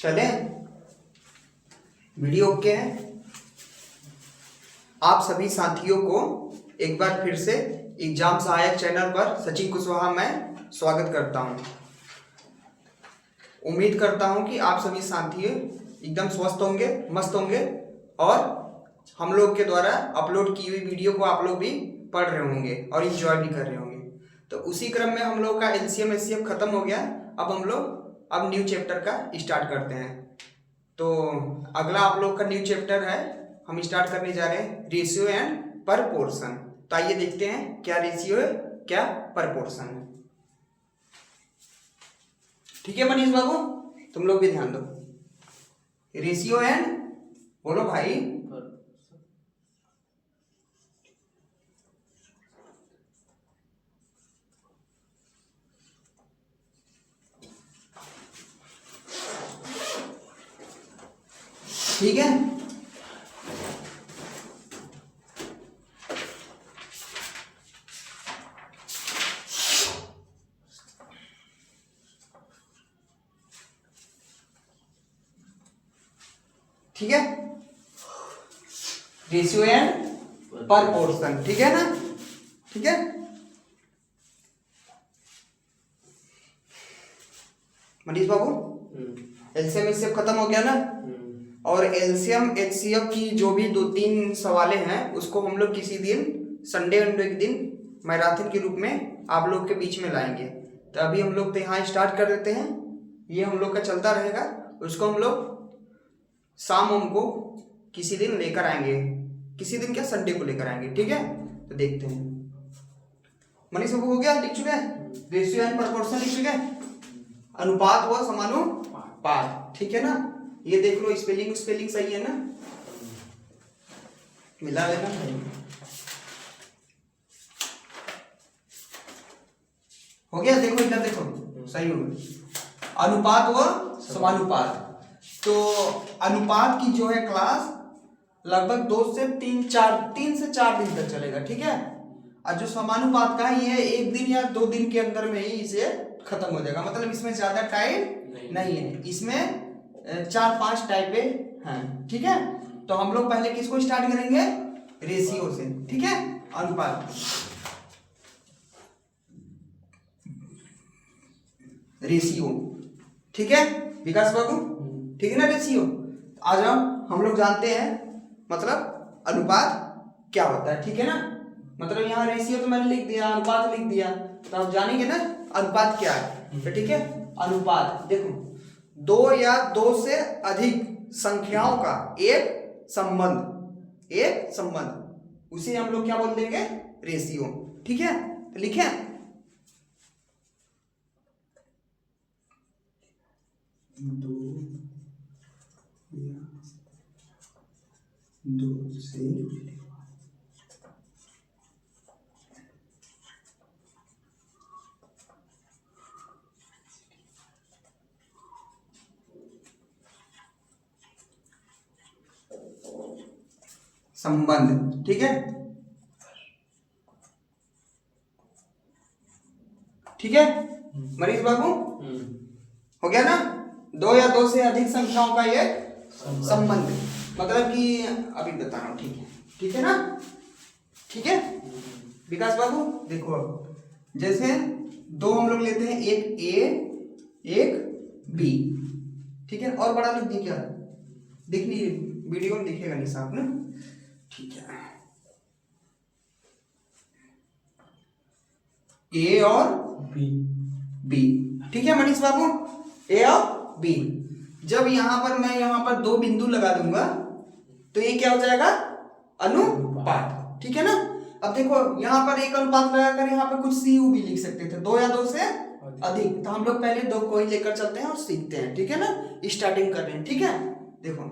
चले video okay है। आप सभी साथियों को एक बार फिर से एग्जाम सहायक चैनल पर सचिन कुशवाहा मैं स्वागत करता हूं। उम्मीद करता हूं कि आप सभी साथी एकदम स्वस्थ होंगे, मस्त होंगे और हम लोग के द्वारा अपलोड की हुई वीडियो को आप लोग भी पढ़ रहे होंगे और एंजॉय भी कर रहे होंगे। तो उसी क्रम में हम लोग का एलसीएम एचसीएफ खत्म हो गया। अब हम लोग न्यू चैप्टर का स्टार्ट करते हैं। तो अगला आप लोग का न्यू चैप्टर है, हम स्टार्ट करने जा रहे हैं रेशियो एंड परपोर्शन। तो आइए देखते हैं क्या रेशियो है, क्या परपोर्शन है। ठीक है मनीष बाबू, तुम लोग भी ध्यान दो। रेशियो एंड बोलो भाई, ठीक है। ठीक है, रेशियो एंड परपोर्शन, ठीक है ना। ठीक है मनीष बाबू, एलसीएम एचसीएफ खत्म हो गया ना। और एलसीएम एचसीएफ की जो भी 2-3 सवालें हैं उसको हम लोग किसी दिन संडे के दिन मैराथन के रूप में आप लोग के बीच में लाएंगे। तो अभी हम लोग तो यहाँ स्टार्ट कर देते हैं, ये हम लोग का चलता रहेगा। उसको हम लोग शाम को किसी दिन लेकर आएंगे, किसी दिन क्या संडे को लेकर आएंगे। ठीक है, तो देखते हैं। मनीष बाबू हो गया, लिख चुके हैं। रेशियो एंड प्रोपोर्शन लिख चुके हैं, अनुपात व समानुपात। ठीक है ना, ये देख लो स्पेलिंग सही है ना, मिला लेना। हो गया, देखो इधर देखो, सही हो गया। अनुपात व समानुपात। तो अनुपात की जो है क्लास लगभग 3 से 4 दिन तक चलेगा। ठीक है, और जो समानुपात का है ये 1 दिन या 2 दिन के अंदर में ही इसे खत्म हो जाएगा। मतलब इसमें ज्यादा टाइम नहीं है, इसमें 4-5 टाइपें हैं। ठीक है, तो हम लोग पहले किसको स्टार्ट करेंगे, रेशियो से। ठीक है, अनुपात, रेशियो। ठीक है विकास बाबू, ठीक है ना। रेशियो आ जाओ, हम लोग जानते हैं मतलब अनुपात क्या होता है। ठीक है ना, मतलब यहाँ रेशियो तो मैंने लिख दिया, अनुपात लिख दिया, तो आप जानेंगे ना अनुपात क्या है। तो ठीक है, अनुपात देखो, 2 या 2 से अधिक संख्याओं का एक संबंध, उसे हम लोग क्या बोल देंगे, रेशियो। ठीक है, तो लिखे 2 से संबंध। ठीक है, ठीक है मनीष बाबू, हो गया ना। 2 या 2 से अधिक संख्याओं का ये संबंध, मतलब कि अभी बता रहा हूं। ठीक है, ठीक है ना। ठीक है विकास बाबू, देखो अब जैसे 2 हम लोग लेते हैं, एक ए एक बी। ठीक है, और बड़ा लिख दी क्या, दिख नहीं, वीडियो में दिखेगा नहीं साफ ना। ठीक है, ए और बी। ठीक है मनीष बाबू, ए और बी। जब यहां पर मैं यहां पर 2 बिंदु लगा दूंगा तो ये क्या हो जाएगा, अनुपात। ठीक है ना। अब देखो यहां पर एक अनुपात लगाकर यहां पर कुछ सी यू भी लिख सकते थे, 2 या 2 से अधिक। तो हम लोग पहले 2 को ही लेकर चलते हैं और सीखते हैं। ठीक है ना, स्टार्टिंग कर रहे हैं। ठीक है, देखो,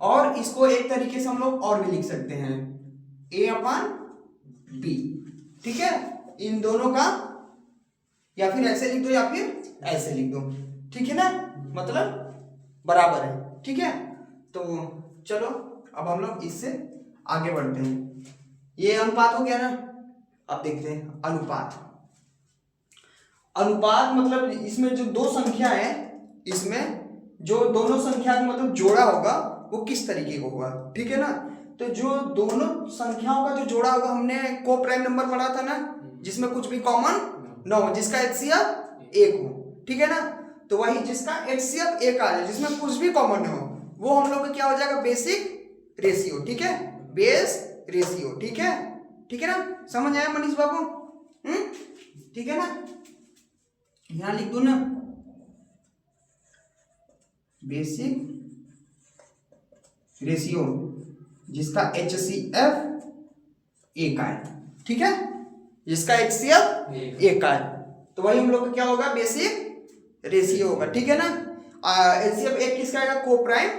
और इसको एक तरीके से हम लोग और भी लिख सकते हैं, A/B। ठीक है, इन दोनों का या फिर ऐसे लिख दो या फिर ऐसे लिख दो। ठीक है ना, मतलब बराबर है। ठीक है, तो चलो अब हम लोग इससे आगे बढ़ते हैं। ये अनुपात हो गया ना। अब देखते हैं अनुपात। अनुपात मतलब इसमें जो 2 संख्या है, इसमें जो दोनों संख्या का मतलब जोड़ा होगा वो किस तरीके का होगा, ठीक है ना। तो जो दोनों संख्याओं का जो जोड़ा होगा, हमने को प्राइम नंबर पढ़ा था ना, जिसमें कुछ भी कॉमन न हो, जिसका एचसीएफ 1 हो, ठीक है ना। तो वही जिसका एचसीएफ 1 आ जाए, जिसमें कुछ भी कॉमन न हो, वो हम लोग का क्या हो जाएगा, बेसिक रेशियो, ठीक है, बेस रेशियो, ठीक है, ठीक है ना। समझ आया मनीष बाबू? ठीक है ना। यहां लिख दो ना, बेसिक रेशियो जिसका HCF 1 आए, ठीक है, जिसका HCF 1 आए, तो वही हम लोग का क्या होगा, बेसिक रेशियो होगा, ठीक है ना। HCF 1 किसका आएगा, को प्राइम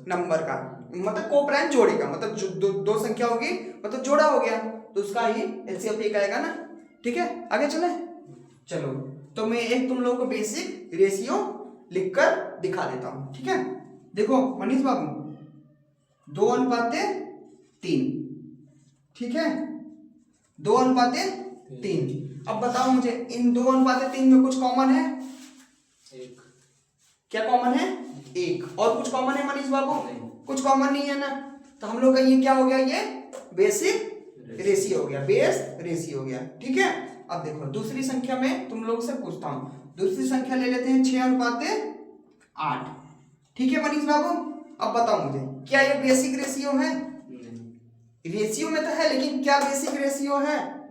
नंबर का, मतलब को प्राइम जोड़े का, मतलब जो दो संख्या होगी मतलब जोड़ा हो गया, तो उसका ही HCF 1 आएगा ना, ठीक है। आगे चले, चलो तो मैं एक तुम लोगों को बेसिक रेशियो लिखकर दिखा देता हूं, ठीक है। देखो मनीष बाबू, 2:3, ठीक है, 2:3। अब बताओ मुझे, इन 2:3 में कुछ कॉमन है? एक। क्या कॉमन है? 1। और कुछ कॉमन है मनीष बाबू? कुछ कॉमन नहीं है ना। तो हम लोग का ये क्या हो गया, ये बेसिक रेशियो हो गया, बेस रेशियो हो गया, ठीक है। अब देखो दूसरी संख्या में तुम लोग से पूछता हूं, दूसरी संख्या ले लेते हैं 6:8, ठीक है मनीष बाबू। अब बताओ मुझे, क्या ये बेसिक रेशियो है? रेशियो में तो है, लेकिन क्या बेसिक रेशियो है?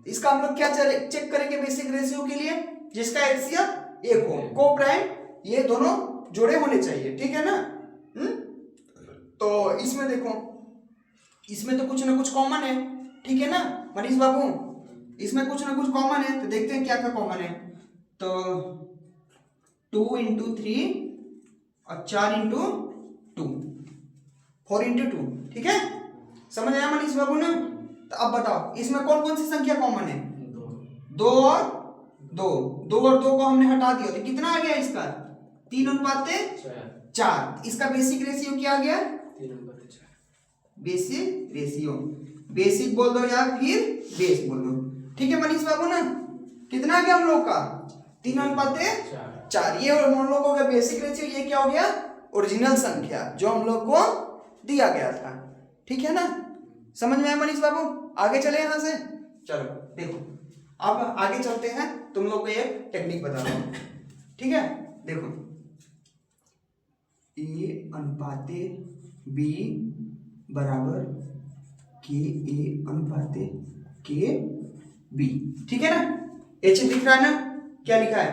इसका हम लोग क्या चेक करेंगे बेसिक रेशियो के लिए, जिसका एचसीएफ 1 हो, को प्राइम, ये दोनों जोड़े होने चाहिए, ठीक है ना। तो इसमें देखो, इसमें तो कुछ ना कुछ कॉमन है, ठीक है ना मनीष बाबू, इसमें कुछ ना कुछ कॉमन है। तो देखते हैं क्या क्या कॉमन है। तो 2 × 3 और 4 × 2, 4 × 2, ठीक है। समझ आया मनीष बाबू ने? तो अब बताओ इसमें कौन कौन सी संख्या कॉमन है? 2 और 2, 2 और 2 को हमने हटा दिया, तो कितना आ गया इसका, 3:4। इसका बेसिक रेशियो क्या आ गया? 3:4। बेसिक रेशियो, बेसिक बोल दो या फिर बेस बोल दो, ठीक है मनीष बाबू ना। कितना आ गया हम लोग का, 3:4। ये हम लोगों का बेसिक रेशियो, ये क्या हो गया, ओरिजिनल संख्या जो हम लोग को दिया गया था, ठीक है ना। समझ में आया मनीष बाबू? आगे चले यहां से, चलो देखो अब आगे चलते हैं, तुम लोग को एक टेक्निक बता रहा हूं, ठीक है। देखो A/B बराबर KA/KB, ठीक है ना। H दिख रहा है ना, क्या लिखा है,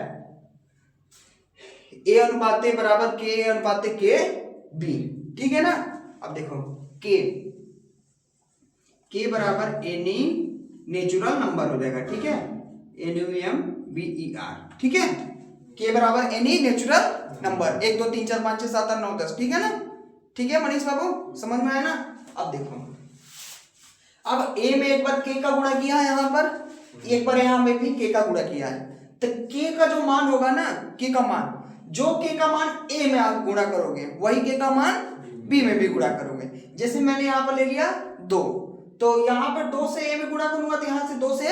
A/A बराबर KA/KB, ठीक है ना। अब देखो K बराबर एनी नेचुरल नंबर हो जाएगा, ठीक है, NUMBER, ठीक है। K बराबर एनी नेचुरल नंबर, 1 2 3 4 5 6 7 8 9 10, ठीक है ना। ठीक है मनीष बाबू, समझ में आया ना। अब देखो, अब A में एक बार K का गुणा किया है, यहाँ पर एक बार यहाँ में भी K का गुणा किया है, तो K का जो मान होगा ना, K का मान, जो K का मान A में आप गुणा करोगे वही K का मान B में भी गुणा करोगे। जैसे मैंने यहाँ पर ले लिया 2, तो यहाँ पर 2 से A में गुणा करूंगा, तो यहाँ से 2 से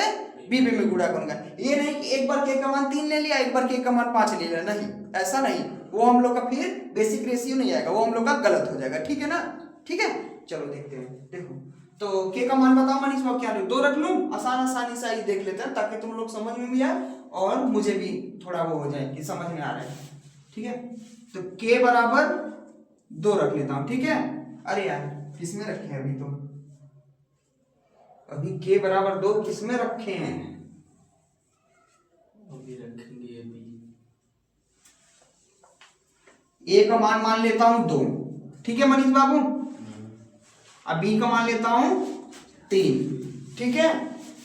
B में गुणा करूंगा। ये नहीं कि एक बार K का मान 3 ले लिया, एक बार K का मान 5 ले लिया, नहीं, ऐसा नहीं, वो हम लोग का फिर बेसिक रेशियो नहीं आएगा, वो हम लोग का गलत हो जाएगा, ठीक है ना। ठीक है, चलो देखते हैं। देखो तो K का मान बताओ मनीष बाबू, क्या लूं, 2 रख लूं, आसानी से देख लेते हैं, ताकि तुम लोग समझ में भी आए और मुझे भी थोड़ा वो हो जाए कि समझ में आ रहा है, ठीक है। तो K बराबर 2 रख लेता हूं, ठीक है। अरे यार किसमें रखे हैं अभी, तो अभी K बराबर 2 किसमें रखे हैं, अभी रखेंगे A का मान लेता हूं 2, ठीक है मनीष बाबू। अब B का मान लेता हूं 3, ठीक है।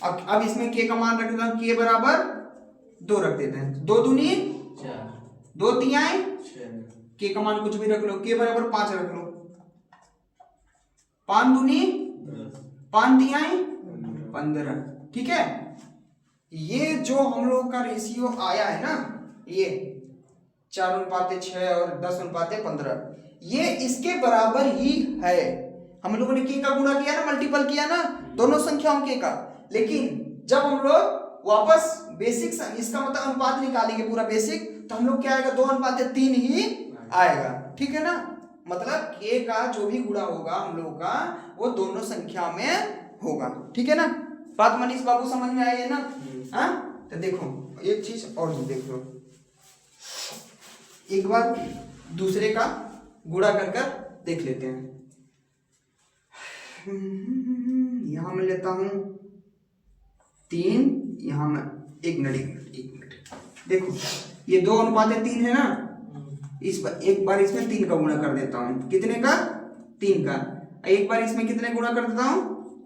अब इसमें K का मान रख देता हूं, K बराबर 2 रख देते हैं, 2 दूनी 4, 2 तिहाई 6, K का मान कुछ भी रख लो, K बराबर 5 रख लो, 5 दूनी 10, 5 तिहाई 15, ठीक है। ये जो हम लोग का रेशियो आया है ना, ये 4:6 और 10:15, ये इसके बराबर ही है। हम लोगों ने K का गुणा किया ना, मल्टीपल किया ना दोनों संख्याओं K का, लेकिन जब हम लोग वापस बेसिक इसका मतलब अनुपात निकालेंगे पूरा बेसिक, तो हम लोग क्या आएगा, 2:3 ही आएगा, ठीक है ना। मतलब k का जो भी गुणा होगा हम लोगों का वो दोनों संख्या में होगा, ठीक है ना। बात मनीष बाबू समझ में आई है ना। हाँ, तो देखो एक चीज और देख लो, एक बार दूसरे का गुणा कर कर देख लेते हैं। यहां मैं लेता हूं 3, यहां मैं एक मिनट देखो ये 2:3 है ना, इस बार एक बार इसमें 3 का गुणा कर देता हूं। कितने का? 3 का। एक बार इसमें कितने गुणा कर देता हूं?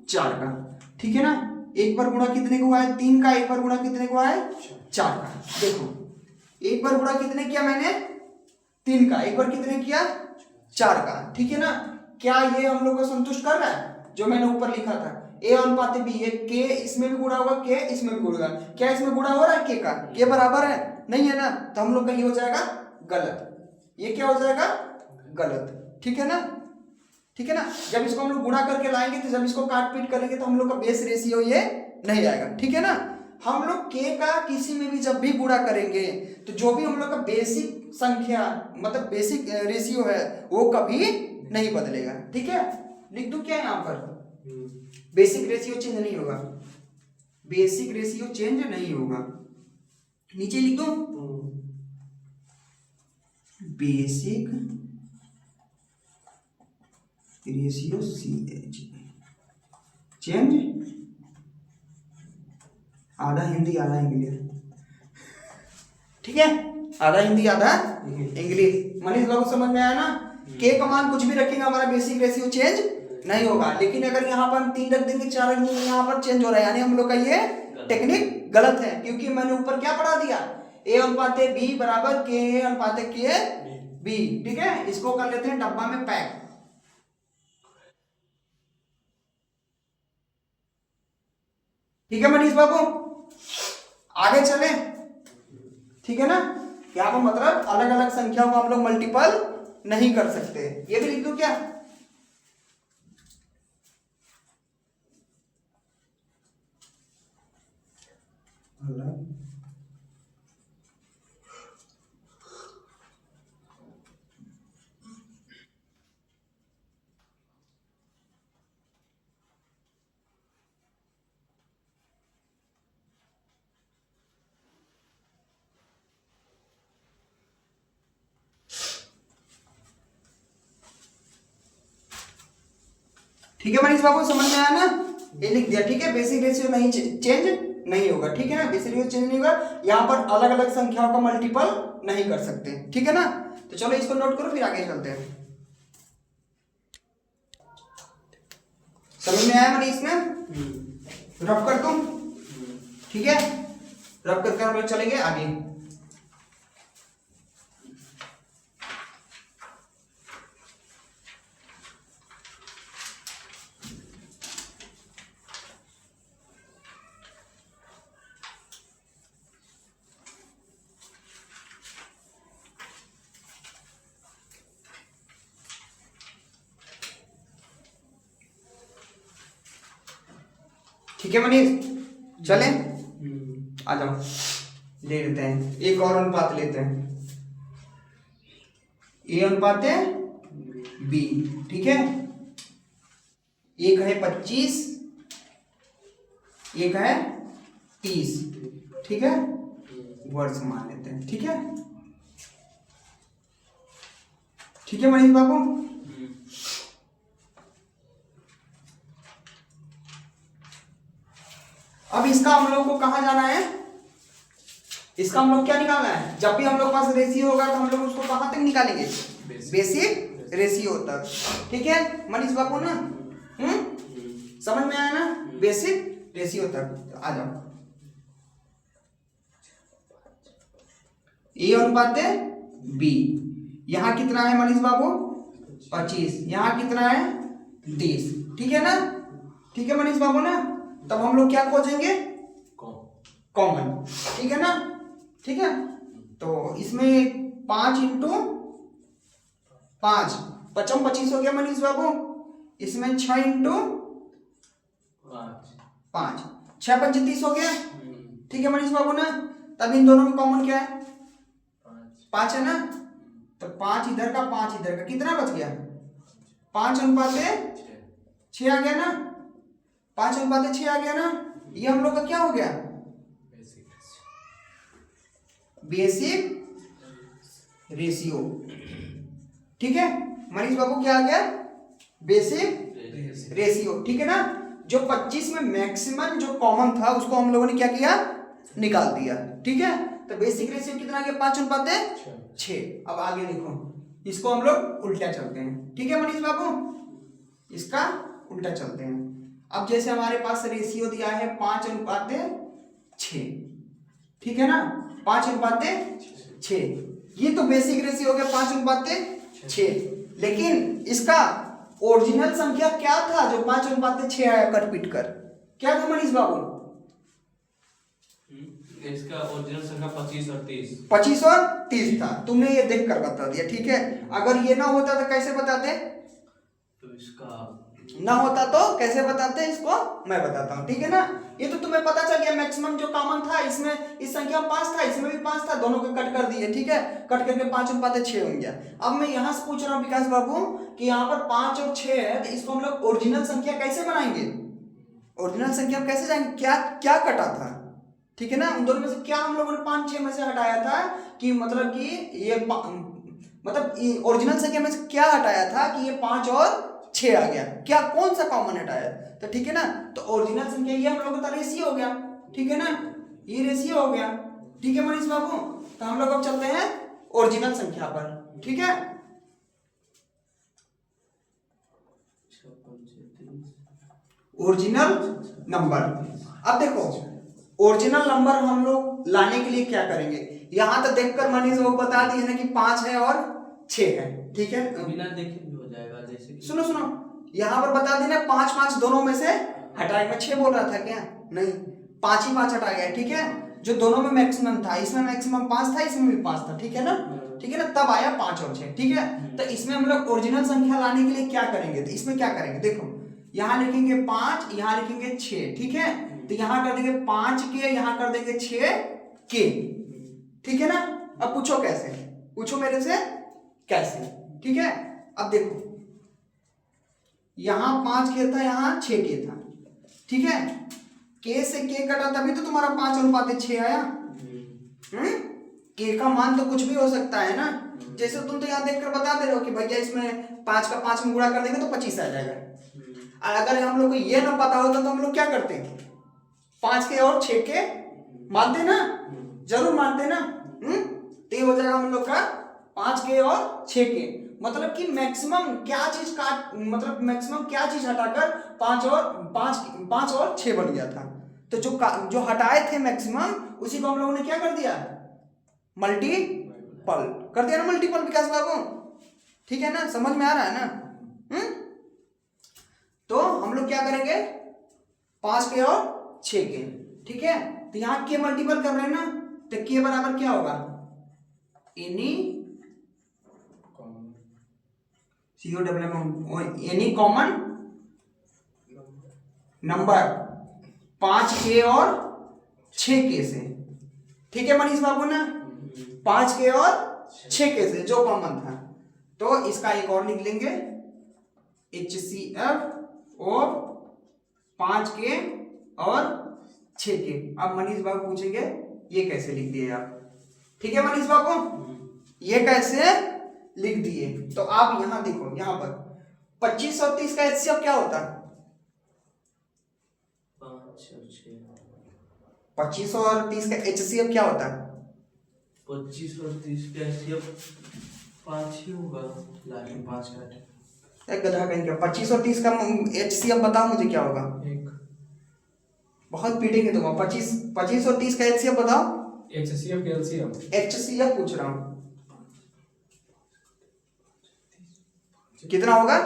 4 का, ठीक है ना। एक बार गुणा कितने को हुआ है? 3 का। एक बार गुणा कितने को हुआ है? 4 का। देखो एक बार गुणा कितने किया मैंने? 3 का। एक बार कितने किया? 4 का, ठीक है ना। क्या ये हम लोग को संतुष्ट कर रहा है? जो मैंने ऊपर लिखा था a अनुपात b, ये k इसमें भी गुणा होगा, k इसमें भी गुणा होगा। क्या इसमें गुणा हो रहा है? k का k बराबर है? नहीं है ना, तो हम लोग का ये हो जाएगा गलत। ये क्या हो जाएगा? गलत, ठीक है ना। ठीक है ना। जब इसको हम लोग गुणा करके लाएंगे तो जब इसको काट पीट करेंगे तो हम लोग का बेस रेशियो ये नहीं आएगा, ठीक है ना। हम लोग k का किसी में भी जब भी गुणा करेंगे तो जो भी हम लोग का बेसिक संख्या मतलब बेसिक रेशियो है वो कभी नहीं बदलेगा, ठीक है। लिख दूं क्या यहाँ पर? बेसिक रेशियो चेंज नहीं होगा, बेसिक रेशियो चेंज नहीं होगा। नीचे लिख दूं बेसिक रेशियो CH चेंज, आधा हिंदी आधा इंग्लिश, ठीक है। आधा हिंदी आधा इंग्लिश। मनीष बाबू समझ में आया ना। के का मान कुछ भी रखेंगे हमारा बेसिक रेशियो चेंज नहीं होगा, लेकिन अगर यहाँ पर हम 3 रख देंगे 4 रख देंगे यहाँ पर चेंज हो रहा है, यानी हम लोग का ये टेक्निक गलत है। क्योंकि मैंने ऊपर क्या पढ़ा दिया? a अनुपात b बराबर k अनुपात k b, ठीक है। इसको कर लेते हैं डब्बा में पैक। ठीक है मनीष बाबू, आगे चले, ठीक है ना। यहाँ पर मतलब अलग अलग संख्याओं को हम लोग मल्टीपल नहीं कर सकते। ये भी लिख दूं क्या? ठीक है मनीष बाबू समझ में आया ना। ये लिख दिया, ठीक है। बेसिक रेशियो नहीं चेंज नहीं होगा, ठीक है ना। बेसिक रेशियो चेंज नहीं होगा, यहाँ पर अलग अलग संख्याओं का मल्टीपल नहीं कर सकते, ठीक है ना। तो चलो इसको नोट करो फिर आगे चलते हैं। समझ में आया मनीष में? रफ कर दूं, ठीक है। रफ करके हम लोग चलेंगे आगे। ठीक है मनीष, चले आ जाओ। ले लेते हैं एक और अनुपात लेते हैं, ए अनुपात बी, ठीक है। एक है 25, एक है 30, ठीक है। वर्ष मान लेते हैं, ठीक है। ठीक है मनीष बाबू। अब इसका हम लोग को कहाँ जाना है? इसका हम लोग क्या निकालना है? जब भी हम लोग पास रेशियो होगा तो हम लोग उसको कहाँ तक निकालेंगे? बेसिक रेशियो तक, ठीक है मनीष बाबू ना। समझ में आया ना? बेसिक रेशियो तक आ जाओ। ए अनुपात बी, यहाँ कितना है मनीष बाबू? 25, यहाँ कितना है? 30, ठीक है ना। ठीक है मनीष बाबू ना। तब हम लोग क्या खोजेंगे? कॉमन, ठीक है ना। ठीक है, तो इसमें 5 इंटू 5 पचम 25 हो गया मनीष बाबू। इसमें 6 इंटू 5 6 5 30 हो गया, ठीक है मनीष बाबू ना। तब इन दोनों में कॉमन क्या है? 5 है ना। तो 5 इधर का 5 इधर का, कितना बच गया? 5:6 आ गया ना, 5:6 आ गया ना। ये हम लोग का क्या हो गया? Basic ratio. ठीक है मनीष बाबू, क्या आ गया? Basic ratio. ठीक है ना। जो 25 में मैक्सिमम जो कॉमन था उसको हम लोगों ने क्या किया? निकाल दिया। ठीक है, तो बेसिक रेशियो कितना आ गया? 5:6। अब आगे देखो, इसको हम लोग उल्टा चलते हैं। ठीक है मनीष बाबू, इसका उल्टा चलते हैं। अब जैसे हमारे पास रेशियो दिया है 5:6, ठीक है ना, 5:6। ये तो बेसिक रेशियो हो गया 5:6, लेकिन इसका ओरिजिनल संख्या क्या था जो 5:6 आया कट पीट कर? क्या था मनीष बाबू? इसका ओरिजिनल संख्या 25 और 30। 25 और 30 था। तुमने ये देख कर बता दिया। ठीक है, अगर ये ना होता तो कैसे बताते? तो इसका ना होता तो कैसे बताते? इसको मैं बताता हूँ। ठीक है ना, ये तो तुम्हें पता चल गया। मैक्सिमम जो कॉमन था इसमें, इस संख्या में 5 था, इसमें भी 5 था, दोनों को कट कर दिए। ठीक है, कट करके 5:6 हो गया। अब मैं यहाँ से पूछ रहा हूँ विकास बाबू कि यहाँ पर 5 और 6 है, तो इसको हम लोग ओरिजिनल संख्या कैसे बनाएंगे? ओरिजिनल संख्या में कैसे जाएंगे? क्या क्या कटा था? ठीक है ना, उन दोनों में से क्या हम लोगों ने 5-6 में से हटाया था कि मतलब कि ये मतलब ओरिजिनल संख्या में से क्या हटाया था कि ये 5 और 6 आ गया? क्या कौन सा कॉमन हटाया? तो ठीक है ना, तो ओरिजिनल संख्या ये हम लोगों का रेशियो हो गया। ठीक है ना, ये रेशियो हो गया। ठीक है मनीष बाबू, तो हम लोग अब चलते हैं ओरिजिनल संख्या पर। ठीक है, ओरिजिनल नंबर। अब देखो, ओरिजिनल नंबर हम लोग लाने के लिए क्या करेंगे? यहां तो देखकर मनीष बाबू बता दिए ना कि 5 है और 6 है। ठीक है, बिना देखे भी हो जाएगा। जैसे कि सुनो सुनो, यहाँ पर बता देना 5-5 दोनों में से हटाए। मैं 6 बोल रहा था क्या? नहीं, 5 ही 5 हटा गया। ठीक है, जो दोनों में मैक्सिमम था, इसमें मैक्सिमम 5 था, इसमें भी 5 था। ठीक है ना, ठीक है ना, तब आया 5 और 6। ठीक है, तो इसमें हम लोग ओरिजिनल संख्या लाने के लिए क्या करेंगे? तो इसमें क्या करेंगे? देखो, यहाँ लिखेंगे 5, यहाँ लिखेंगे 6। ठीक है, तो यहाँ कर देंगे 5 के, यहाँ कर देंगे 6 के। ठीक है ना, अब पूछो कैसे? पूछो मेरे से कैसे? ठीक है, अब देखो, यहां 5 के था, यहां 6 के था। ठीक है, के से के कटा तभी तो तुम्हारा 5:6 आया। के का मान तो कुछ भी हो सकता है ना। जैसे तुम तो यहाँ देखकर बता दे रहे हो कि भैया इसमें 5 का 5 में गुणा कर देंगे तो 25 आ जाएगा। अगर हम लोग को ये ना पता होता तो हम लोग क्या करते? 5 के और 6 के मानते ना, जरूर मानते ना। तो ये हो जाएगा हम लोग का 5 के और 6 के। मतलब कि मैक्सिमम क्या चीज काट, मतलब मैक्सिमम क्या चीज हटाकर 5 और 6 बन गया था। तो जो हटाए थे मैक्सिमम, उसी को हम लोगों ने क्या कर दिया? मल्टीपल कर दिया ना, मल्टीपल विकास बाबू। ठीक है ना, समझ में आ रहा है ना? तो हम लोग क्या करेंगे? 5 के और 6 के। ठीक है, तो यहाँ के मल्टीपल कर रहे हैं ना, तो के बराबर क्या होगा? एनी कॉमन नंबर 5 के और 6 के से। ठीक है मनीष बाबू ना, 5 के और 6 के से जो कॉमन था। तो इसका एक और लिख लेंगे, HCF और 5 के और 6 के। अब मनीष बाबू पूछेंगे ये कैसे लिख दिए आप? ठीक है मनीष बाबू, ये कैसे लिख दिए? तो आप यहां देखो, यहां पर 25 और 30 का HCF क्या होता है? 25 और 30 का HCF क्या होता है? 25 और 30 का HCF 5 ही होगा। लाइन 5 काटे एक गधा कहीं क्या? 25 और 30 का HCF बताओ मुझे क्या होगा? 1। बहुत पीटेंगे तुम। 25 और 30 का HCF बताओ। HCF के LCM HCF पूछ रहा हूं, कितना होगा?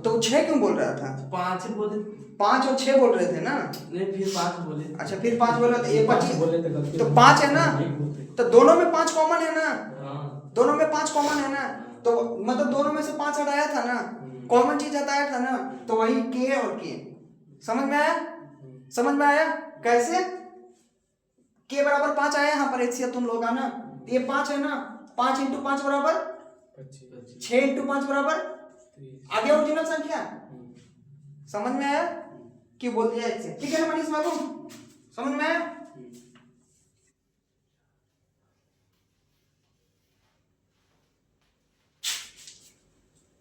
तो 6 क्यों बोल रहा था? 5 बोले, 5 और 6 बोल रहे थे ना। नहीं फिर 5 बोले। अच्छा, फिर 5 बोला तो ये 25 बोले थे गलती। तो 5 है ना, तो दोनों में 5 कॉमन है ना। हाँ, दोनों में 5 कॉमन है ना, तो मतलब दोनों में से 5 हटाया था ना, कॉमन चीज हटाया था ना, तो वही के और के। समझ में आया? समझ में आया कैसे? के बराबर 5 आया यहाँ पर HCF तुम लोग ना, ये 5 है ना, 5 × 5 बराबर 25 6 इंटू 5 बराबर 30 आ गया ओरिजिनल संख्या। समझ में आया कि बोल दिया इससे, ठीक है ना मनीष बाबू, समझ में आया।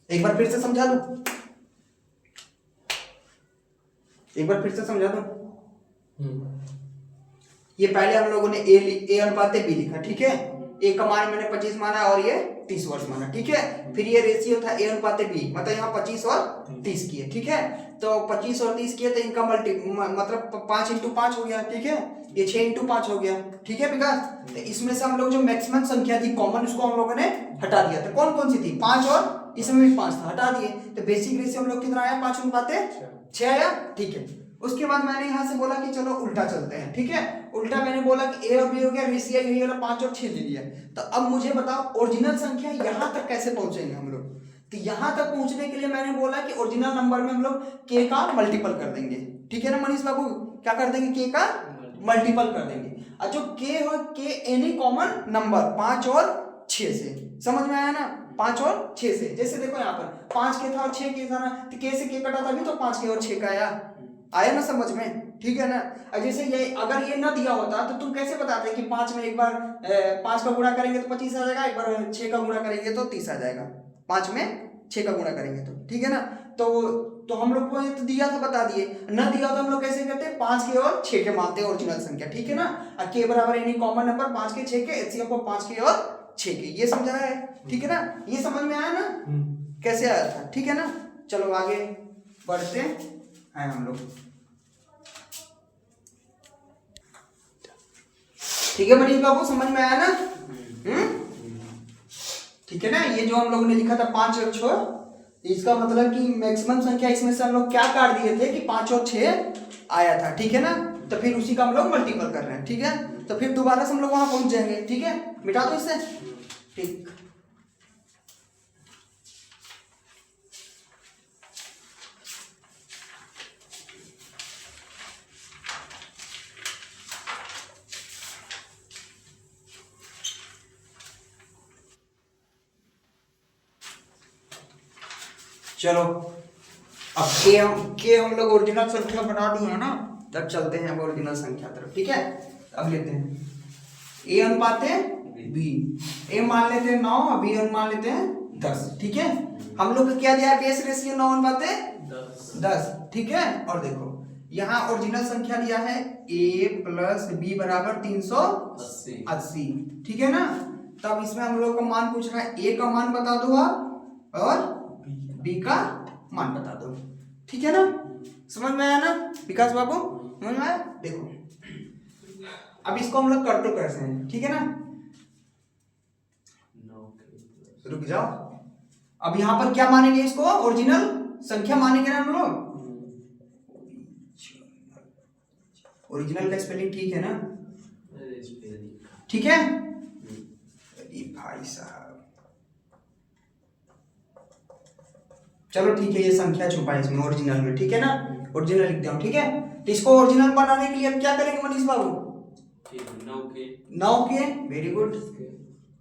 एक बार फिर से समझा दूं, एक बार फिर से समझा दूं। ये पहले हम लोगों ने ए अनुपात बी लिखा, ठीक है। ए का मान मैंने 25 माना और ये 30 वर्ष माना, ठीक है। फिर ये रेशियो था ए अनुपात बी, मतलब यहाँ 25 और 30 किए, ठीक है। तो 25 और 30 किए तो इनका मतलब 5 इंटू 5 हो गया, ठीक है। ये 6 इंटू 5 हो गया, ठीक है विकास। तो इसमें से हम लोग जो मैक्सिमम संख्या थी कॉमन, उसको हम लोगों ने हटा दिया था। कौन कौन सी थी? 5 और इसमें भी 5 था, हटा दिए। तो बेसिक रेशियो हम लोग कितना आया? 5 अनुपात 6 आया, ठीक है। उसके बाद मैंने यहाँ से बोला कि चलो उल्टा चलते हैं, ठीक है। उल्टा मैंने बोला कि ए और बी हो गया, रेशियो यही वाला 5 और 6 ले लिया। तो अब मुझे बताओ ओरिजिनल संख्या यहाँ तक कैसे पहुंचेंगे हम लोग। तो यहाँ तक पहुंचने के लिए मैंने बोला कि ओरिजिनल नंबर में हम लोग के का मल्टीपल कर देंगे, ठीक है ना मनीष बाबू। क्या कर देंगे? के का मल्टीपल कर देंगे। और जो के हो, के एनी कॉमन नंबर 5 और 6 से, समझ में आया ना? 5 और 6 से। जैसे देखो यहाँ पर 5 के था और 6 के था ना, तो के से के कटा था भी तो 5 के और 6 का आया ना समझ में, ठीक है ना। अब जैसे ये अगर ये ना दिया होता तो तुम कैसे बताते कि 5 में एक बार 5 का गुणा करेंगे तो 25 आ जाएगा, एक बार 6 का गुणा करेंगे तो 30 आ जाएगा। 5 में 6 का गुणा करेंगे तो, ठीक है ना। तो हम लोग को तो दिया तो बता दिए, ना दिया तो हम लोग कैसे करते? 5 के और 6 के मानते हैं ओरिजिनल संख्या, ठीक है ना। और के बराबर एनी कॉमन नंबर 5 के 6 के, एचसीएफ को 5 के और 6 के, ये समझा है, ठीक है ना। ये समझ में आया ना कैसे आया था, ठीक है ना। चलो आगे बढ़ते हैं हम लोग, ठीक है मनीष बाबू, समझ में आया ना? ठीक है ना। ये जो हम लोगों ने लिखा था 5 और 6, इसका मतलब कि मैक्सिमम संख्या इसमें से हम लोग क्या काट दिए थे कि 5 और 6 आया था, ठीक है ना। तो फिर उसी का हम लोग मल्टीपल कर रहे हैं, ठीक है। तो फिर दोबारा से हम लोग वहां पहुंच जाएंगे, ठीक है। मिटा दो इससे, ठीक। चलो अब के हम लोग ओरिजिनल संख्या बना दी है ना, तब चलते हैं अब ओरिजिनल संख्या तरफ, ठीक है। अब लेते हैं ए अनुपात बी। ए मान लेते हैं 9, बी मान लेते हैं 10, ठीक है। हम लोग को क्या दिया है? बेस रेशियो 9 अनुपात 10, ठीक है। और देखो यहाँ ओरिजिनल संख्या दिया है a प्लस बी बराबर 380, ठीक है ना। तब इसमें हम लोग का मान पूछ रहा है, a का मान बता दो आप और b का मान बता दो, ठीक है ना। समझ में आया ना विकास बाबू? समझ में आया? देखो अब इसको हम लोग करते कैसे हैं, ठीक है ना। रुक जाओ, अब यहाँ पर क्या मानेंगे? इसको ओरिजिनल संख्या मानेंगे ना हम लोग। ओरिजिनल का स्पेलिंग ठीक है ना? ठीक है। अरे भाई साहब, चलो ठीक है, ये संख्या छुपा है इसमें ओरिजिनल में, ठीक है ना। ओरिजिनल लिखते हूँ, ठीक है। तो इसको ओरिजिनल बनाने के लिए हम क्या करेंगे मनीष बाबू? 9 के, वेरी गुड,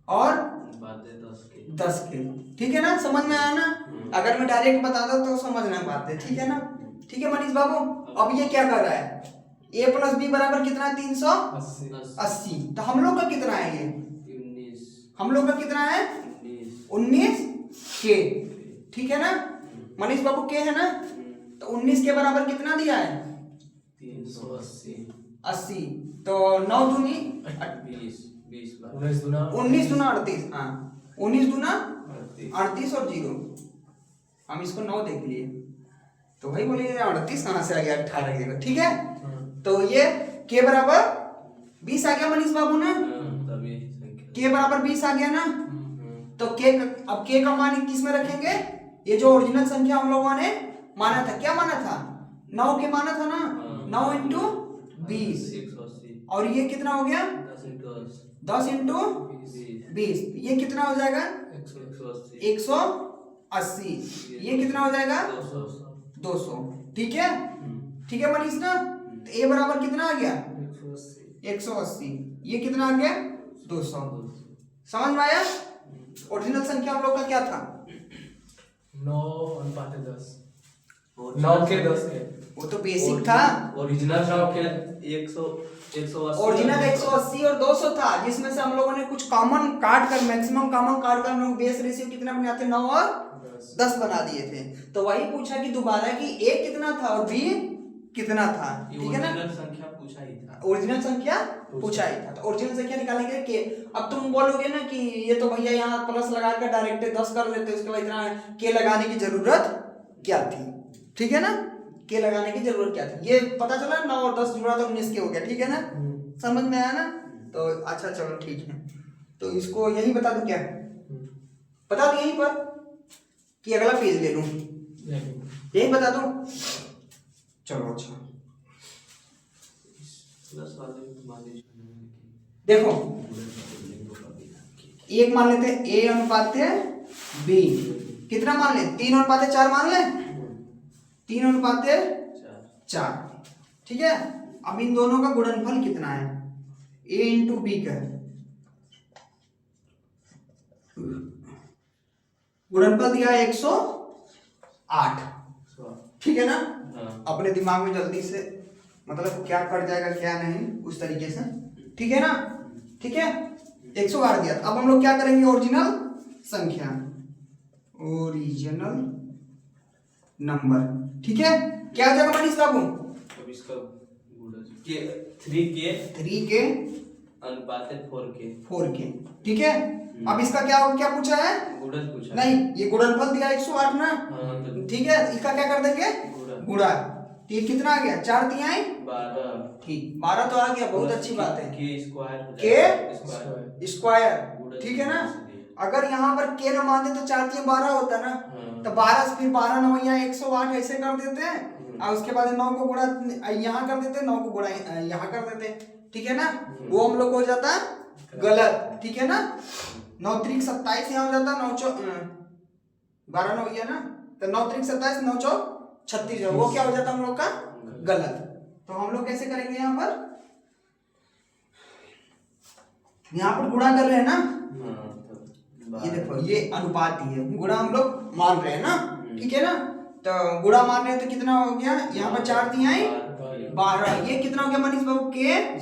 और 10 के, ठीक है ना। समझ में आया ना? अगर मैं डायरेक्ट बता दूं तो समझना बात है, ठीक है ना। ठीक है मनीष बाबू। अब ये क्या कर रहा है? a प्लस बी बराबर कितना है? 380। तो हम लोग का कितना है? ये हम लोग का कितना है? 19 के, ठीक है ना मनीष बाबू, के है ना। तो 19 के बराबर कितना दिया है? 380। तो 9 दूनी 19 दूना 38, हाँ 19 दूना 38 और 0, हम इसको 9 देख लिए तो भाई बोलिए 38 कहाँ से आ गया? 18 के, ठीक है। तो ये के बराबर 20 आ गया मनीष बाबू ना, के बराबर 20 आ गया ना। तो के, अब के का मान किस में रखेंगे? ये जो ओरिजिनल संख्या हम लोगों ने माना था, क्या माना था? 9 के माना था ना। 9 इंटू 20, और ये कितना हो गया? 10 इंटू 20, ये कितना हो जाएगा? 180। ये कितना हो जाएगा? 200, ठीक है। ठीक है मनीष ना। तो ए बराबर कितना आ गया? 180। ये कितना आ गया? 200। समझ में आया? ओरिजिनल संख्या हम लोग का क्या था? 9:10 9 के 10 के वो तो बेसिक था। ओरिजिनल 9 के 100 180 ओरिजिनल 180 और 200 था, जिसमें से हम लोगों ने कुछ कॉमन काट कर, मैक्सिमम कॉमन काट कर हम लोग बेस रेशियो कितना बनाते, 9 और 10 बना दिए थे। तो वही पूछा कि दोबारा कि ए कितना था और बी कितना था, ठीक है ना? ओरिजिनल संख्या पूछा ही था। ओरिजिनल संख्या पूछा ही था, तो ओरिजिनल संख्या निकालेंगे के। अब तुम बोलोगे ना कि ये तो भैया यहाँ प्लस लगा कर डायरेक्ट 10 कर लेते, उसके बाद इतना के लगाने की जरूरत क्या थी, ठीक है ना? के लगाने की जरूरत क्या थी, ये पता चला। 9 और 10 जुड़ा तो 19 के हो गया, ठीक है ना? समझ में आया ना? तो अच्छा चलो ठीक है, तो इसको यही बता दूं क्या? बता दूं यहीं पर कि अगला पेज ले लूं? यही बता दूं? चलो अच्छा प्लस वाले मान लीजिए देखो, एक मान लेते हैं ए अनुपात बी, कितना मान ले? 3:4 मान ले, 3:4, ठीक है? अब इन दोनों का गुणनफल कितना है? ए इंटू बी का गुणनफल दिया है 108, ठीक है ना? अपने दिमाग में जल्दी से मतलब क्या कट जाएगा क्या नहीं, उस तरीके से, ठीक है ना? ठीक है, 108 दिया। अब हम लोग क्या करेंगे? ओरिजिनल संख्या, ओरिजिनल नंबर, ठीक है? क्या हो जाएगा मनीष बाबू? अब इसका के 3 के अनुपात 4 के, ठीक है? अब इसका क्या पूछा है? गुणज पूछा नहीं, ये गुणनफल दिया 108 ना, ठीक है? इसका क्या कर देंगे? गुणा। तो ये कितना आ गया? 4 तिहाई 12, ठीक, 12 तो आ गया, बहुत अच्छी बात है। के स्क्वायर के स्क्वायर, ठीक है ना? अगर यहाँ पर के न मानते तो 4 तिहाई 12 होता ना, तो 12 से फिर 12 9 यहाँ 108 ऐसे कर देते हैं, और उसके बाद 9 को गुणा यहाँ कर देते, 9 को गुणा यहाँ कर देते, ठीक है ना? वो हम लोग हो जाता गलत, ठीक है ना? 9 त्रिक 27 यहाँ हो जाता, 9 चौक 12 9 गया ना, तो 9 त्रिक 27 9 चौक 36, वो क्या हो जाता हम लोग का गलत। तो हम लोग कैसे करेंगे? यहाँ पर गुणा कर रहे हैं ना, ये देखो ये अनुपात ही है, गुणा हम लोग मान रहे हैं ना, ठीक है ना? तो गुणा मान रहे हैं तो कितना हो गया? यहाँ पर 4 तिहाई 12, ये कितना हो गया मनीष बाबू? के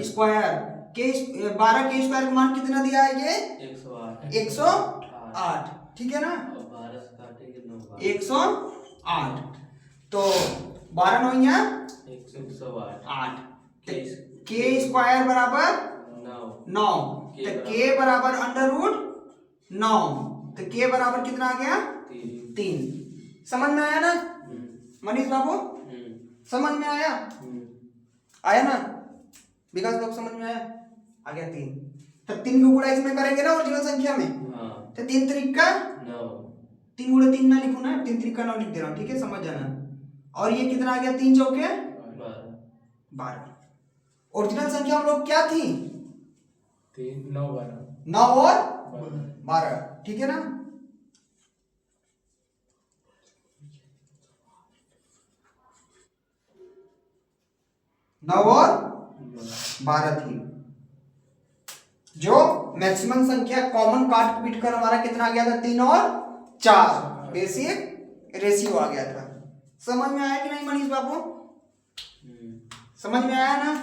स्क्वायर, के 12 के स्क्वायर का मान कितना दिया है? ये 108, ठीक है ना? 108, तो 12 9 यहाँ 108, के स्क्वायर बराबर 9, तो के बराबर अंडर रूट 9, तो के बराबर कितना आ गया? 3। समझ में आया ना मनीष बाबू? समझ में आया? आया ना विकास बाबू? समझ में आया? आ गया 3। तो 3 को गुणा इसमें करेंगे ना ओरिजिनल संख्या में, तो 3 त्रिक का 3 गुणे 3 ना लिखूं ना, 3 त्रिक का 9 लिख दे रहा हूँ, ठीक है? समझ जाना। और ये कितना आ गया? 3 चौके 12। ओरिजिनल संख्या हम लोग क्या थी? 3 9 12 9 और 12, ठीक है ना? नौ और 12 थी, जो मैक्सिमम संख्या कॉमन काट पीट कर हमारा कितना आ गया था? 3 और 4, बेसिक रेशियो आ गया था। समझ में आया कि नहीं मनीष बाबू? समझ में आया ना?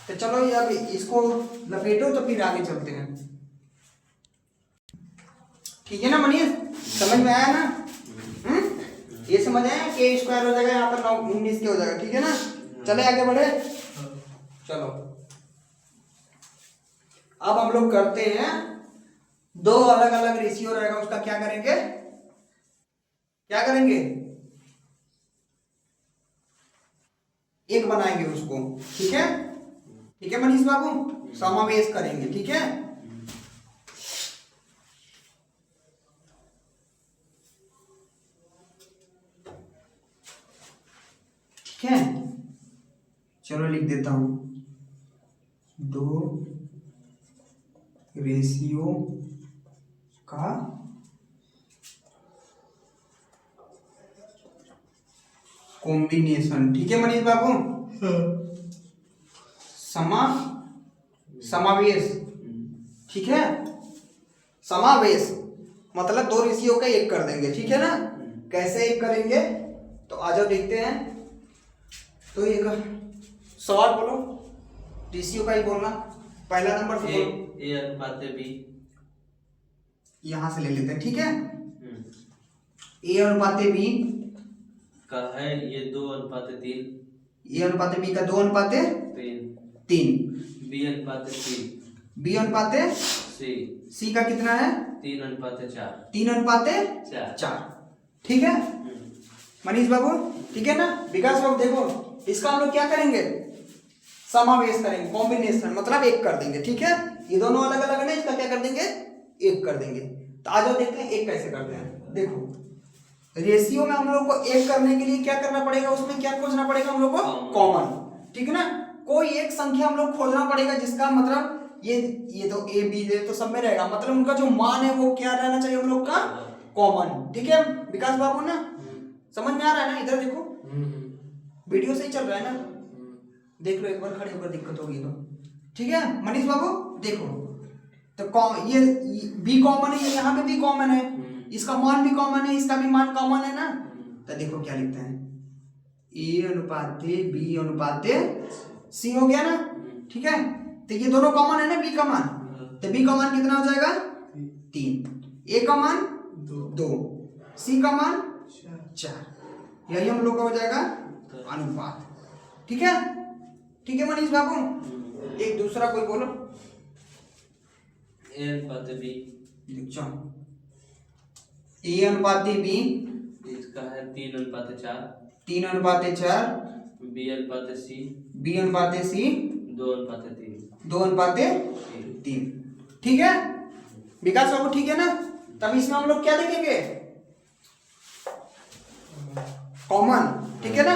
तो चलो ये अब इसको लपेटो तो फिर आगे चलते हैं, ठीक है ना मनीष? समझ में आया ना? ये समझ आया? के स्क्वायर हो जाएगा यहाँ पर 9 19 के हो जाएगा, ठीक है ना? चले आगे बढ़े, चलो अब हम लोग करते हैं 2 अलग अलग रेशियो रहेगा, उसका क्या करेंगे? एक बनाएंगे उसको, ठीक है? ठीक है मनीष बाबू? समावेश करेंगे, ठीक है? ठीक है, चलो लिख देता हूं 2 रेशियो का कॉम्बिनेशन, ठीक है मनीष बाबू? समावेश, ठीक है? समावेश मतलब दो रेशियो का एक कर देंगे, ठीक है ना। कैसे एक करेंगे तो आ जाओ देखते हैं। तो एक सवाल बोलो, रेशियो का ही बोलना। पहला नंबर से बोलो। ए अनुपात बी। यहां से ले लेते हैं, ठीक है। ए अनुपात बी का है ये 2:3। ए अनुपात बी का 2:3। बी अनुपात सी। बी अनुपात सी। सी का कितना है? 3:4। 3:4, ठीक है मनीष बाबू, ठीक है ना। विकास बाबू देखो, इसका हम लोग क्या करेंगे, समावेश करेंगे, कॉम्बिनेशन मतलब एक कर देंगे, ठीक है। ये दोनों अलग अलग है, इसका क्या कर देंगे, एक कर देंगे। तो आ जाओ देखते हैं एक कैसे करते हैं। देखो रेशियो में हम लोग को एक करने के लिए क्या करना पड़ेगा, उसमें क्या खोजना पड़ेगा हम लोग को, कॉमन, ठीक है ना। कोई एक संख्या हम लोग खोजना पड़ेगा जिसका मतलब ये तो ए बी तो सब में रहेगा, मतलब उनका जो मान है वो क्या रहना चाहिए हम लोग का, कॉमन, ठीक है विकास बाबू ना। समझ में आ रहा है ना, इधर देखो वीडियो सही चल रहा है ना, देख लो एक बार खड़े होकर, दिक्कत होगी तो, ठीक है मनीष बाबू। देखो तो ये बी कॉमन है, यहाँ पे भी कॉमन है, इसका मान भी कॉमन है, इसका भी मान कॉमन है ना। तो देखो क्या लिखते हैं, ए अनुपात बी अनुपात सी हो गया ना, ठीक है। तो ये दोनों कॉमन है ना, बी का मान, तो बी का मान कितना हो जाएगा 3, ए का मान 2, सी का मान 4, यही हम लोग का हो जाएगा अनुपात, ठीक है। ठीक है मनीष बाबू, एक दूसरा कोई बोलो। ए अनुपात बी। ए अनुपात बी इसका है 3:4। 3:4। बी अनुपात सी। बी अनुपात सी 2:3। 2:3, ठीक है विकास बाबू, ठीक है ना। तब इसमें हम लोग क्या देखेंगे, कॉमन, ठीक है ना।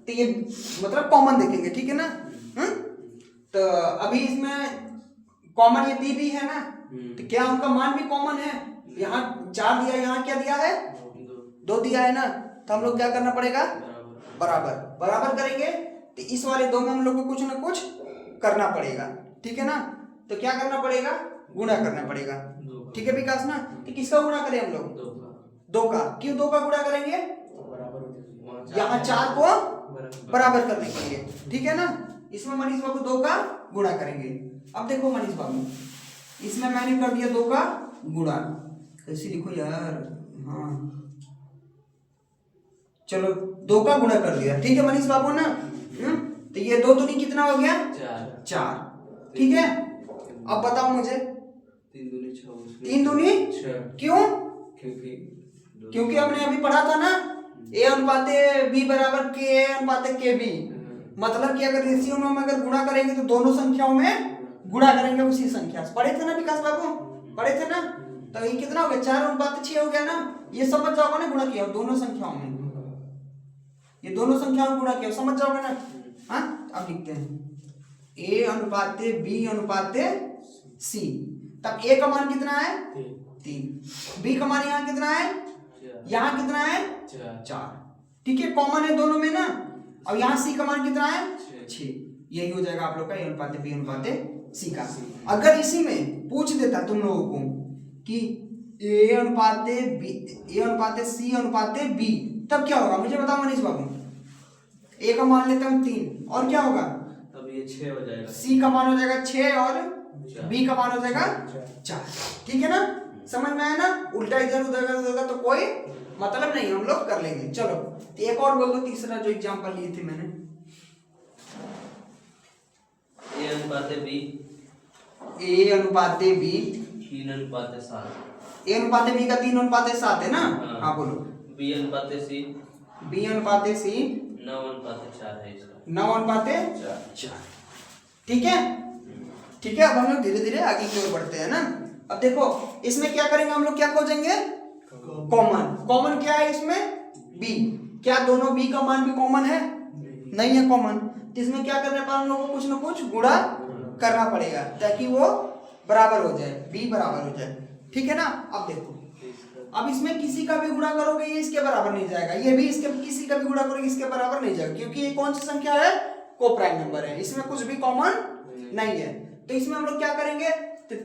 तो ये मतलब कॉमन देखेंगे, ठीक है ना। तो अभी इसमें कॉमन ये बी है ना, तो क्या उनका मान भी कॉमन है, यहाँ 4 दिया, यहाँ क्या दिया है 2 दिया है ना। तो हम लोग क्या करना पड़ेगा, बराबर बराबर करेंगे। तो इस वाले दो में हम लोग को कुछ ना कुछ करना पड़ेगा, ठीक है ना। तो क्या करना पड़ेगा, गुणा करना पड़ेगा, ठीक है विकास ना। तो किसका गुणा करें हम लोग, 2 का। क्यों 2 का गुणा करेंगे, यहाँ 4 को बराबर करने के लिए, ठीक है ना। इसमें मनीष बाबू 2 का गुणा करेंगे। अब देखो मनीष बाबू, इसमें मैंने कर दिया 2 का गुणा, कैसे लिखो यार, हाँ चलो 2 का गुणा कर दिया, ठीक है मनीष बाबू ना। तो ये 2 दूनी कितना हो गया, 4, ठीक है। अब बताओ मुझे, 3 दूनी 6। 3 दूनी 6, क्यों, क्योंकि हमने अभी पढ़ा था ना, ए अनुपात बी बराबर के अनुपात के बी, मतलब कि अगर रेशियो में हम अगर गुणा करेंगे तो दोनों संख्याओं में गुणा करेंगे उसी संख्या से। पढ़े थे ना विकास बाबू, पढ़े थे ना। तो ये कितना हो गया, 4:6 हो गया ना। ये समझ जाओगे ना, गुणा किया दोनों संख्याओं में, ये दोनों संख्याओं में गुणा किया, समझ जाओगे ना। हाँ अब लिखते हैं ए अनुपात बी अनुपात सी। तब ए का मान कितना है 3, बी का मान यहाँ कितना है, यहाँ कितना है 4, ठीक है। कॉमन है दोनों में ना। अब यहाँ सी का मान कितना है 6, यही हो जाएगा आप लोग का ए अनुपात बी अनुपात सी का। अगर इसी में पूछ देता तुम लोगों को कि ए अनुपात सी अनुपात बी, तब क्या होगा मुझे बताओ मनीष बाबू। ए का मान लेते हैं 3, और क्या होगा, तब ये 6 हो जाएगा। सी का मान हो जाएगा 6 और बी का मान हो जाएगा 4, ठीक है ना। समझ में आया ना, उल्टा इधर उधर होगा तो कोई मतलब नहीं, हम लोग कर लेंगे। चलो तो एक और बोल दो, तीसरा जो एग्जांपल लिए थे मैंने, ए अनुपात बी। ए अनुपात बी 3:7। ए अनुपात बी का 3:7 है ना। हाँ बोलो। बी अनुपात सी। बी अनुपात सी 9:4 है इसका। 9:4, ठीक है। ठीक है, अब हम लोग धीरे धीरे आगे की ओर बढ़ते हैं ना। अब देखो इसमें क्या करेंगे हम लोग, क्या खोजेंगे, कॉमन। कॉमन क्या है इसमें, बी। क्या दोनों बी का मान भी कॉमन है, नहीं है कॉमन। तो इसमें क्या करने पर हम लोग को कुछ ना कुछ गुणा करना पड़ेगा ताकि वो बराबर हो जाए, बी बराबर हो जाए, ठीक है ना। अब देखो, अब इसमें किसी का भी गुणा करोगे ये इसके बराबर नहीं जाएगा, ये भी इसके किसी का भी गुणा करोगे इसके बराबर नहीं जाएगा, क्योंकि ये कौन सी संख्या है, को प्राइम नंबर है, इसमें कुछ भी कॉमन नहीं है। तो इसमें हम लोग क्या करेंगे, तो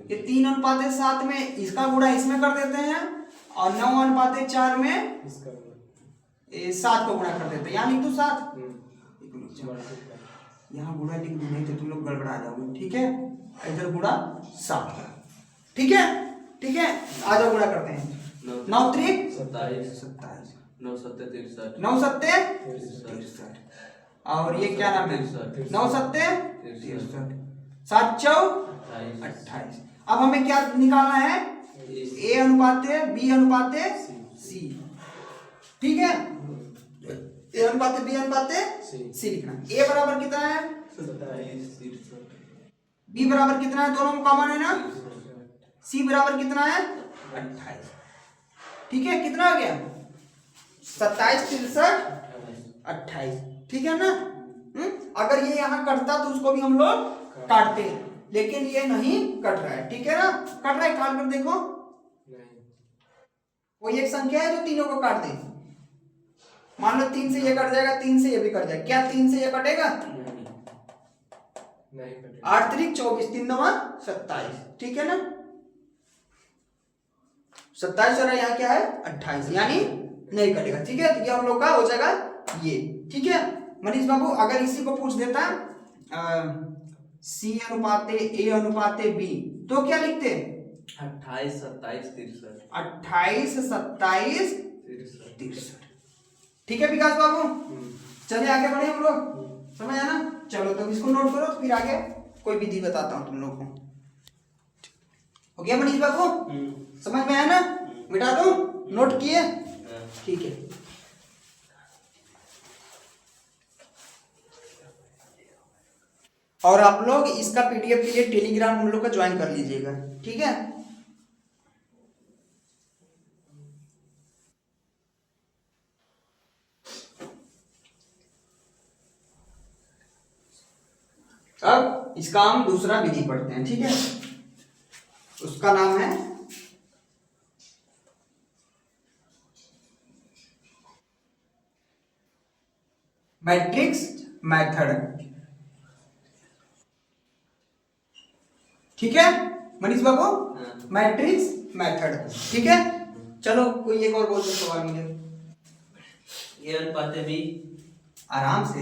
ये 3:7 में इसका गुणा इसमें कर देते हैं और 9:4 में इसका हुआ। 7 को गुणा कर देते हैं, यहाँ लिख दो 7। मल्टीप्लाई। यहाँ गुणा लिख दो, नहीं तो तुम लोग गड़बड़ा जाओगे, ठीक है। इधर गुणा 7, ठीक है, ठीक है। आ जाओ गुणा करते हैं। 9 त्रिक 27, 27, 9 सत्ते 63, 9 सत्ते 63, और ये क्या नाम है, 9 सत्ते 63, 7 चौक 28। अब हमें क्या निकालना है, ए अनुपाते बी अनुपाते सी, ठीक है। ए अनुपाते बी अनुपाते सी लिखना। ए बराबर कितना है, 27, बी बराबर कितना है, दोनों में कॉमन है ना, सी बराबर कितना है 28, ठीक है। कितना हो गया 27, 63, 28, ठीक है ना। अगर ये यहाँ कटता तो उसको भी हम लोग काटते, लेकिन ये नहीं कट रहा है, ठीक है ना। कट रहा है, काट कर देखो, नहीं, कोई एक संख्या है जो तीनों को काट दे। मान लो 3 से ये कट जाएगा, 3 से ये भी कट जाएगा, क्या 3 से ये कटेगा, नहीं कटेगा। 8 त्रिक 24, 3 9 27, ठीक है ना। 27 और यहाँ क्या है 28, यानी नहीं कटेगा, ठीक है। तो ये हम लोग का हो जाएगा ये, ठीक है। मनीष बाबू अगर इसी को पूछ देता सी अनुपाते ए अनुपाते बी तो क्या लिखते, 28, 27, 63, 28, 27, 63। 63, ठीक है विकास बाबू। चलिए आगे बढ़े हम लोग, समझ आया ना। चलो तो इसको नोट करो, फिर आगे कोई विधि बताता हूँ तुम लोग को। हो गया मनीष बाबू, समझ में आया ना, मिटा दो, नोट किए, ठीक है। और आप लोग इसका पीडीएफ के लिए टेलीग्राम हम लोग का ज्वाइन कर लीजिएगा, ठीक है। अब इसका हम दूसरा विधि पढ़ते हैं, ठीक है। उसका नाम है मैट्रिक्स मेथड, ठीक है मनीष बाबू, मैट्रिक्स मेथड, ठीक है। चलो कोई एक और बोल दो सवाल मुझे, ए अनुपाते बी, आराम से।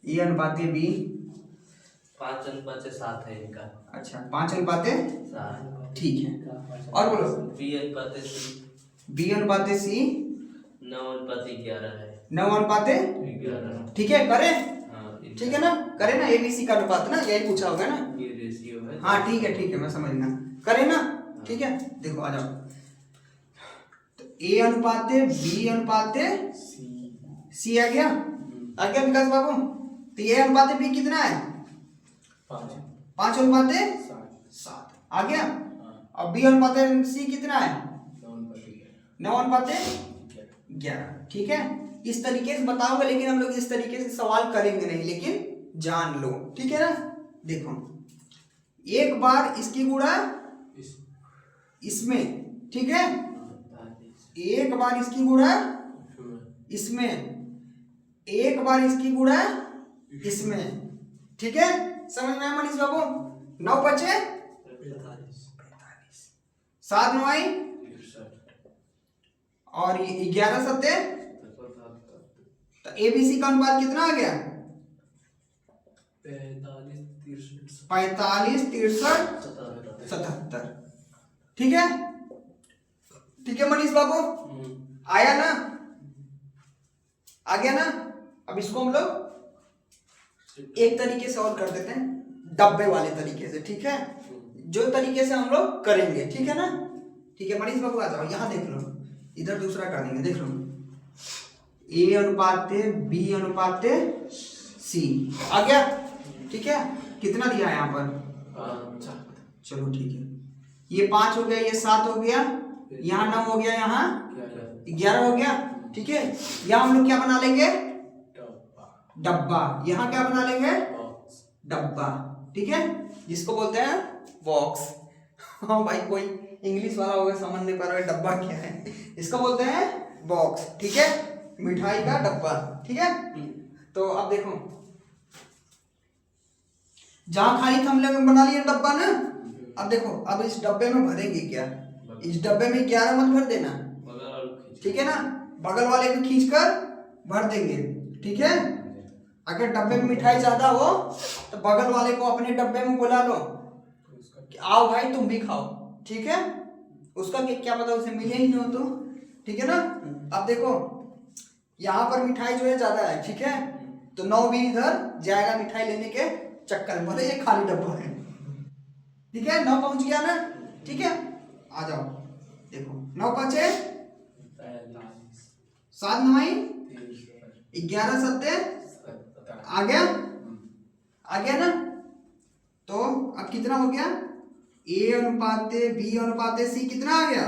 ए अनुपाते बी, 5:7 है इनका। अच्छा 5 अनुपाते 7, ठीक है। और बोलो बी अनुपाते सी, बी अनुपाते सी, 9:11 है। 9 अनुपाते 11, ठीक है, करे, हाँ ठीक है ना, करे ना, एबीसी का अनुपात ना, यही पूछा होगा ना। ये रेशियो है। हाँ ठीक है, मैं समझना, करे ना, ठीक है। देखो आ जाओ, तो ए अनुपाते बी अनुपाते सी आ गया, आ गया विकास बाबू। तो ए अनुपाते बी कितना है 5 अनुपाते 7 आ गया। और बी अनुपाते सी कितना है 9 अनुपाते 11, ठीक है। इस तरीके से बताऊंगा, लेकिन हम लोग इस तरीके से सवाल करेंगे नहीं, लेकिन जान लो, ठीक है ना। देखो एक बार इसकी गुणा इसमें, ठीक है, एक बार इसकी गुणा इसमें, एक बार इसकी गुणा इसमें, ठीक है। समझ में आया मनीष बाबू। 9 बचे 7 9 आई और 11 सत्ते, तो एबीसी का अनुपात कितना आ गया 45, 63, 77, ठीक है, ठीक है मनीष बाबू। आया ना, आ गया ना। अब इसको हम लोग एक तरीके से और कर देते हैं, डब्बे वाले तरीके से, ठीक है, जो तरीके से हम लोग करेंगे, ठीक है ना। ठीक है मनीष बाबू आ जाओ, यहाँ देख लो, इधर दूसरा कर देंगे, देख लो। ए अनुपाते बी अनुपाते सी आ गया, ठीक है। कितना दिया है यहाँ पर, चलो ठीक है, ये 5 हो गया, ये 7 हो गया, यहाँ 9 हो गया, यहाँ 11 हो गया, ठीक है। यहाँ हम लोग क्या बना लेंगे डब्बा, यहाँ क्या बना लेंगे डब्बा, ठीक है, जिसको बोलते हैं बॉक्स। हाँ भाई कोई इंग्लिश वाला होगा समझ नहीं पा रहा है डब्बा क्या है, इसको बोलते हैं बॉक्स, ठीक है, मिठाई का डब्बा, ठीक है। तो अब देखो, जहां खाली थे हम लोग बना लिए डब्बा ना, अब देखो, अब इस डब्बे में भरेंगे क्या, इस डब्बे में 11 मत भर देना, बगल वाला खींच। ठीक है ना, बगल वाले को खींच कर भर देंगे, ठीक है। अगर डब्बे में मिठाई ज्यादा हो तो बगल वाले को अपने डब्बे में बुला लो कि आओ भाई तुम भी खाओ, ठीक है। उसका क्या पता उसे मिले ही नहीं हो तो, ठीक है ना। अब देखो यहाँ पर मिठाई जो है ज्यादा है, ठीक है, तो 9 भी इधर जाएगा मिठाई लेने के चक्कर में, भले ये खाली डब्बा है, ठीक है। 9 पहुंच गया ना, ठीक है। आ जाओ, देखो 9 पाँचे 7 9 11 सत्ते आ गया, आ गया ना। तो अब कितना हो गया, A अनुपाते B अनुपाते C कितना आ गया,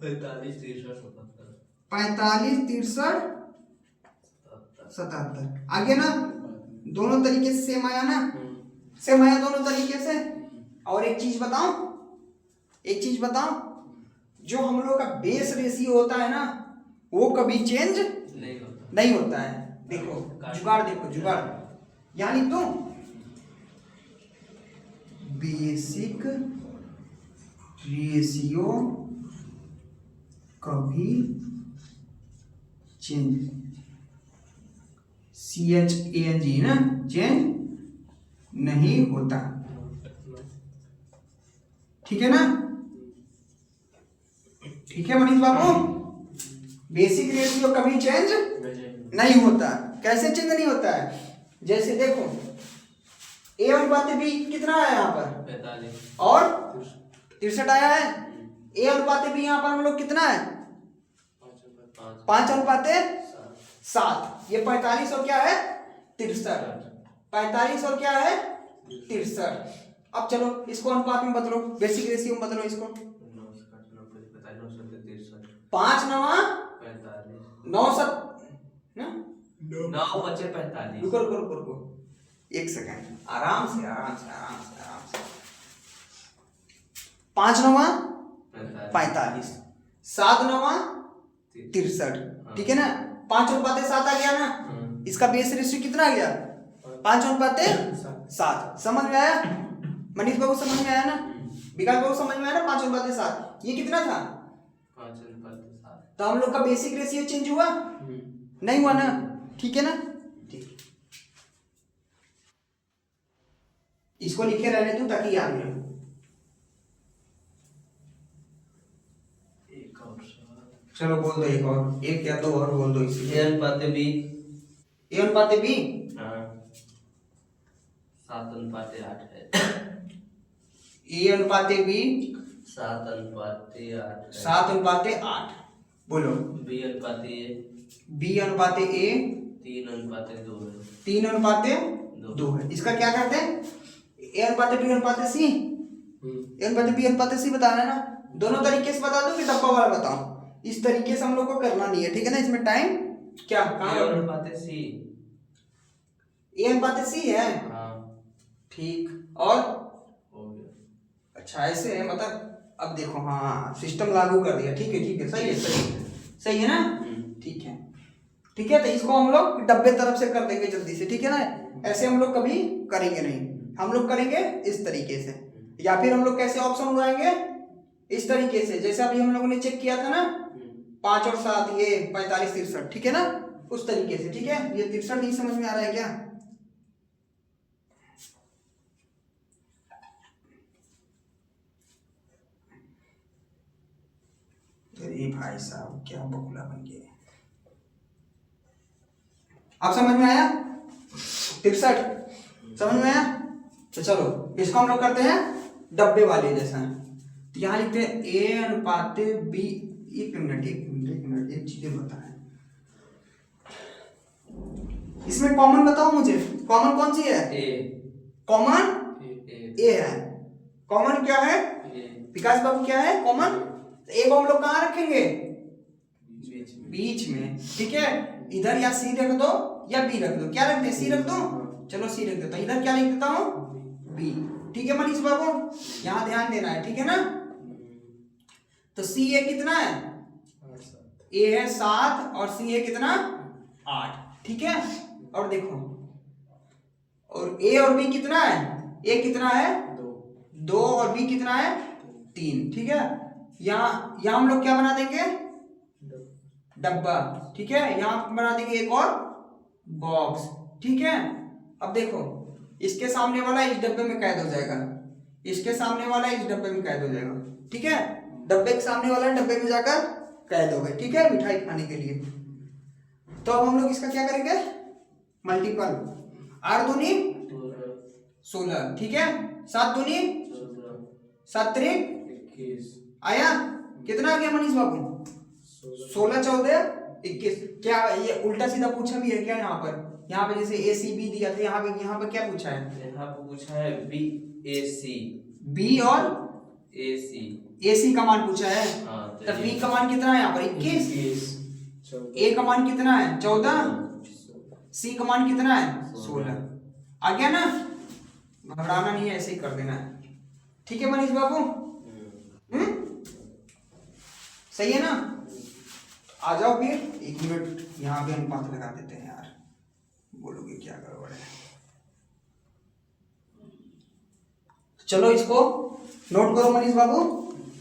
45 63 77 45 63 77 आ गया ना। दोनों तरीके से सेम आया ना, सेम आया दोनों तरीके से। और एक चीज बताऊं, एक चीज बताऊं, जो हम लोग का बेस रेशियो होता है ना वो कभी चेंज नहीं होता है। देखो जुगाड़, देखो जुगाड़, यानी तो बेसिक रेशियो कभी चेंज, CHANG ना, चेंज नहीं होता, ठीक है ना, ठीक है मनीष बाबू। बेसिक रेशियो कभी चेंज नहीं होता। कैसे चेंज नहीं होता है, जैसे देखो A अनुपात B कितना है यहाँ पर 45 और 63 आया है। A अनुपात B यहाँ पर हम लोग कितना है 5 अनुपात 7, ये 45 और क्या है 63, 45 और क्या है 63। अब चलो इसको अनुपात में बदलो, बेसिक रेशियो में बदलो इसको। 5 9 9 7 ना, 9 बचे 45। रुको रुको रुको रुको, एक सेकंड, आराम से आराम से आराम से आराम से। 5 9 45, 7 9 63, ठीक है ना। 5 अनुपात 7 आ गया ना, इसका बेस रेशियो कितना आ गया 5 अनुपात 7। समझ में आया मनीष बाबू, समझ में आया ना, विकास बाबू समझ में आया ना। 5 अनुपात 7 ये कितना था 5 अनुपात 7, तो हम लोग का बेसिक रेशियो चेंज हुआ नहीं हुआ ना, ठीक है ना। ठीक, इसको लिखे रहने दूं ताकि याद रहे। एक और सवाल, चलो बोल दो एक और, एक या दो और बोल दो इसी। A अनुपात B, A अनुपात B 7 अनुपात 8 है। A अनुपात B 7 अनुपात 8 है। 7 अनुपात 8, बोलो। B अनुपात A B अनुपात A 3 अनुपात 2 है। 3 अनुपात 2 है। इसका क्या करते हैं, A अनुपात B अनुपात C, A अनुपात B अनुपात C बताना है ना। दोनों तरीके से बता दो कि डब्बा वाला बताओ, इस तरीके से हम लोग को करना नहीं है, ठीक है ना। इसमें टाइम क्या A अनुपात C, A अनुपात C है, हाँ ठीक। और हो गया। अच्छा ऐसे है, मतलब अब देखो, हाँ सिस्टम लागू कर दिया, ठीक है ठीक है, सही है सही है, सही है ना, ठीक है ठीक है। तो इसको हम लोग डब्बे तरफ से कर देंगे जल्दी से, ठीक है ना। ऐसे हम लोग कभी करेंगे नहीं, हम लोग करेंगे इस तरीके से, या फिर हम लोग कैसे ऑप्शन उड़ाएंगे इस तरीके से, जैसे अभी हम लोगों ने चेक किया था ना 5 और 7 ये 45 63, ठीक है ना, उस तरीके से, ठीक है। ये 63 नहीं समझ में आ रहा है क्या, अरे भाई साहब क्या बकुला बन गया। आप समझ में आया 63, समझ में आया। तो चलो इसको हम लोग करते हैं डब्बे वाले जैसा। तो यहाँ लिखते हैं A अनुपात B। एक मिनट एक चीजें बताएं, इसमें कॉमन बताओ मुझे, कॉमन कौन सी है, कॉमन A है। कॉमन क्या है विकास बाबू, क्या है कॉमन, A को हम लोग कहाँ रखेंगे बीच में, ठीक है। इधर या C रख दो या B रख दो, क्या रखते हैं C रख दो, चलो C रख देता हूं। इधर क्या लिख देता हूं B, ठीक है मनीष बाबू, यहाँ ध्यान देना है, ठीक है ना। तो C A कितना है, A है 7 और C है कितना 8, ठीक है। और देखो और A और B कितना है, A कितना है 2 और b कितना है 3, ठीक है। यहाँ हम लोग क्या बना देंगे डब्बा, ठीक है। यहाँ बना देंगे एक और बॉक्स, ठीक है। अब देखो इसके सामने वाला इस डब्बे में कैद हो जाएगा, इसके सामने वाला इस डब्बे में कैद हो जाएगा, ठीक है। डब्बे के सामने वाला डब्बे में जाकर कैद हो गए, ठीक है, मिठाई खाने के लिए। तो अब हम लोग इसका क्या करेंगे मल्टीपल, 8 दूनी 16, ठीक है। 7 दूनी 7 त्रिक 21 आया, कितना आ गया मनीष बाबू 16 14 21। क्या ये उल्टा सीधा पूछा भी है क्या यहाँ पर? यहाँ पे जैसे ए सी बी दिया था, यहाँ पे क्या पूछा है? यहाँ पे पूछा है बी ए सी, बी और ए सी, ए सी का मान पूछा है। हाँ, तो बी का मान कितना है यहाँ पर 21, ए का मान कितना है 14, सी का मान कितना है 16। आ गया ना, घबराना नहीं है, ऐसे ही कर देना है, ठीक है मनीष बाबू। सही है ना। आ जाओ फिर, 1 मिनट यहाँ पे अनुपात लगा देते हैं यार, बोलोगे क्या गड़बड़ है। चलो इसको नोट करो मनीष बाबू,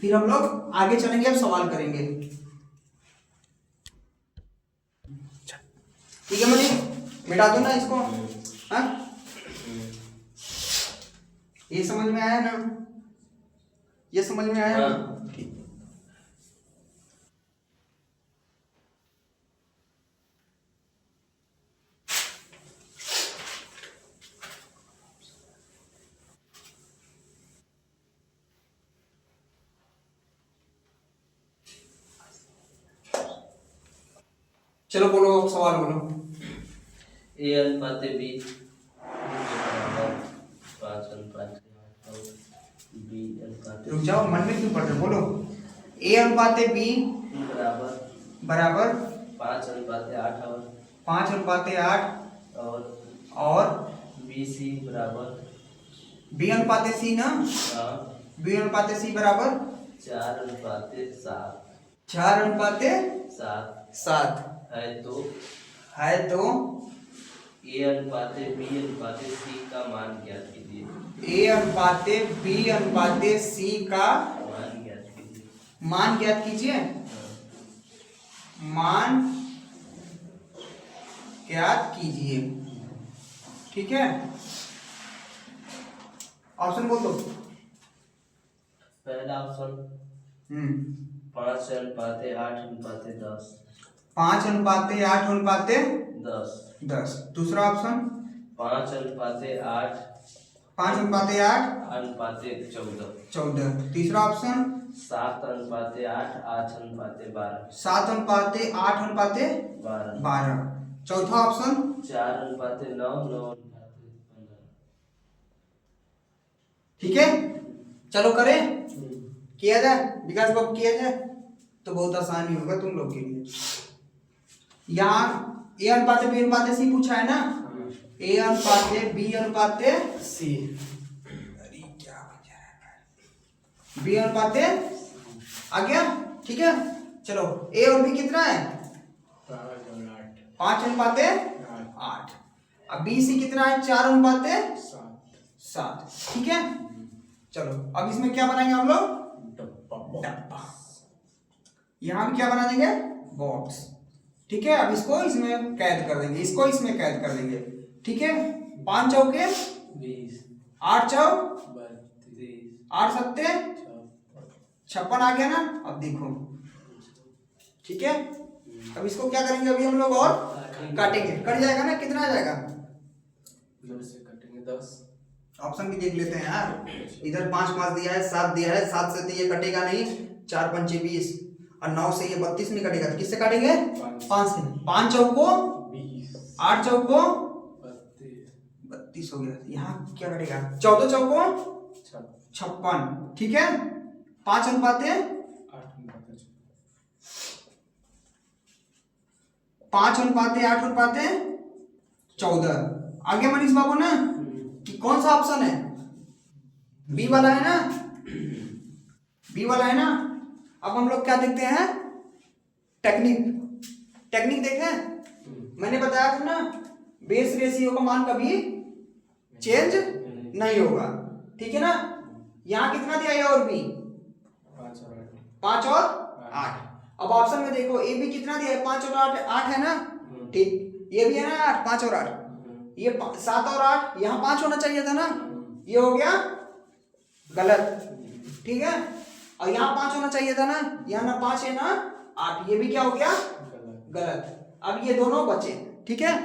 फिर हम लोग आगे चलेंगे, अब सवाल करेंगे, ठीक है मनीष, मिटा दो ना इसको। हाँ ये समझ में आया ना, ये समझ में आया ना, ठीक। चलो बोलो, अब सवाल बोलो। ए अनुपात बी बराबर 5 अनुपात 8 और बी अनुपात रुक जाओ, मन में क्यों पढ़ रहे, बोलो। ए अनुपात बी बराबर 5 अनुपात 8 और 5 अनुपात 8 और बी सी बराबर बी अनुपात सी ना, बी अनुपात सी बराबर 4 अनुपात 7 4 अनुपात 7 है तो ए अनुपात बी अनुपात सी का मान ज्ञात कीजिए। ए अनुपात बी अनुपात सी का मान ज्ञात कीजिए। मान ज्ञात कीजिए, मान ज्ञात कीजिए, ठीक है। ऑप्शन बोल दो। पहला ऑप्शन 5 अनुपात 8 अनुपात 10 5 अनुपात 8 अनुपात 10। दूसरा ऑप्शन 5 अनुपात 8 5 अनुपात 8 अनुपात 14। तीसरा ऑप्शन 7 अनुपात 8 8 अनुपात 12 7 अनुपात 8 अनुपात 12। चौथा ऑप्शन 4 अनुपात 9 9 अनुपात 15। ठीक है, चलो करें, किया जाए विकास बाबू, किया जाए तो बहुत आसानी होगा तुम लोग के लिए। यहाँ ए अनुपात बी अनुपात सी पूछा है ना, ए अनुपात बी अनुपात सी, अरे क्या बचा है, बी अनुपात आ गया, ठीक है। चलो ए और बी कितना है 5 अनुपात 8, अब बी सी कितना है 4 अनुपात 7, ठीक है। चलो अब इसमें क्या बनाएंगे हम लोग डब्बा, यहाँ भी क्या बना देंगे बॉक्स, ठीक है। अब इसको इसमें कैद कर देंगे, इसको इसमें कैद कर देंगे, ठीक है। 5 चौके 20 8 चौक 32 8 सत्ते 56 आ गया ना। अब देखो, ठीक है। अब इसको क्या करेंगे अभी हम लोग और काटेंगे, कट जाएगा ना, कितना आ जाएगा 10। ऑप्शन भी देख लेते हैं यार, इधर 5 5 दिया है, 7 दिया है, 7 से तो ये कटेगा नहीं, 4 पंचे 20 और 9 से ये 32 नहीं कटेगा, तो किससे काटेंगे 5 से। 5 चौको 20 8 चौको 32 32 हो गया, यहाँ क्या कटेगा 14 चौको 56, ठीक है। 5 अनुपात 5 अनुपात 8 अनुपात 14 आगे मनीष बाबू ना, कि कौन सा ऑप्शन है बी वाला है ना, बी वाला है ना। अब हम लोग क्या देखते हैं टेक्निक, टेक्निक देखें। मैंने बताया था ना बेस रेशियो का मान कभी चेंज नहीं होगा, ठीक है ना। यहाँ कितना दिया ए और बी? 5 और 8। 5 और 8। अब ऑप्शन में देखो ए बी कितना दिया है? 5 और 8, 8 है ना, ठीक। ये भी है ना 8, 5 और 8, ये 7 और 8, यहाँ 5 होना चाहिए था ना, ये हो गया गलत, ठीक है। और यहाँ 5 होना चाहिए था ना, यहाँ ना 5 है ना 8, ये भी क्या हो गया? गलत। अब ये दोनों बचे, ठीक है।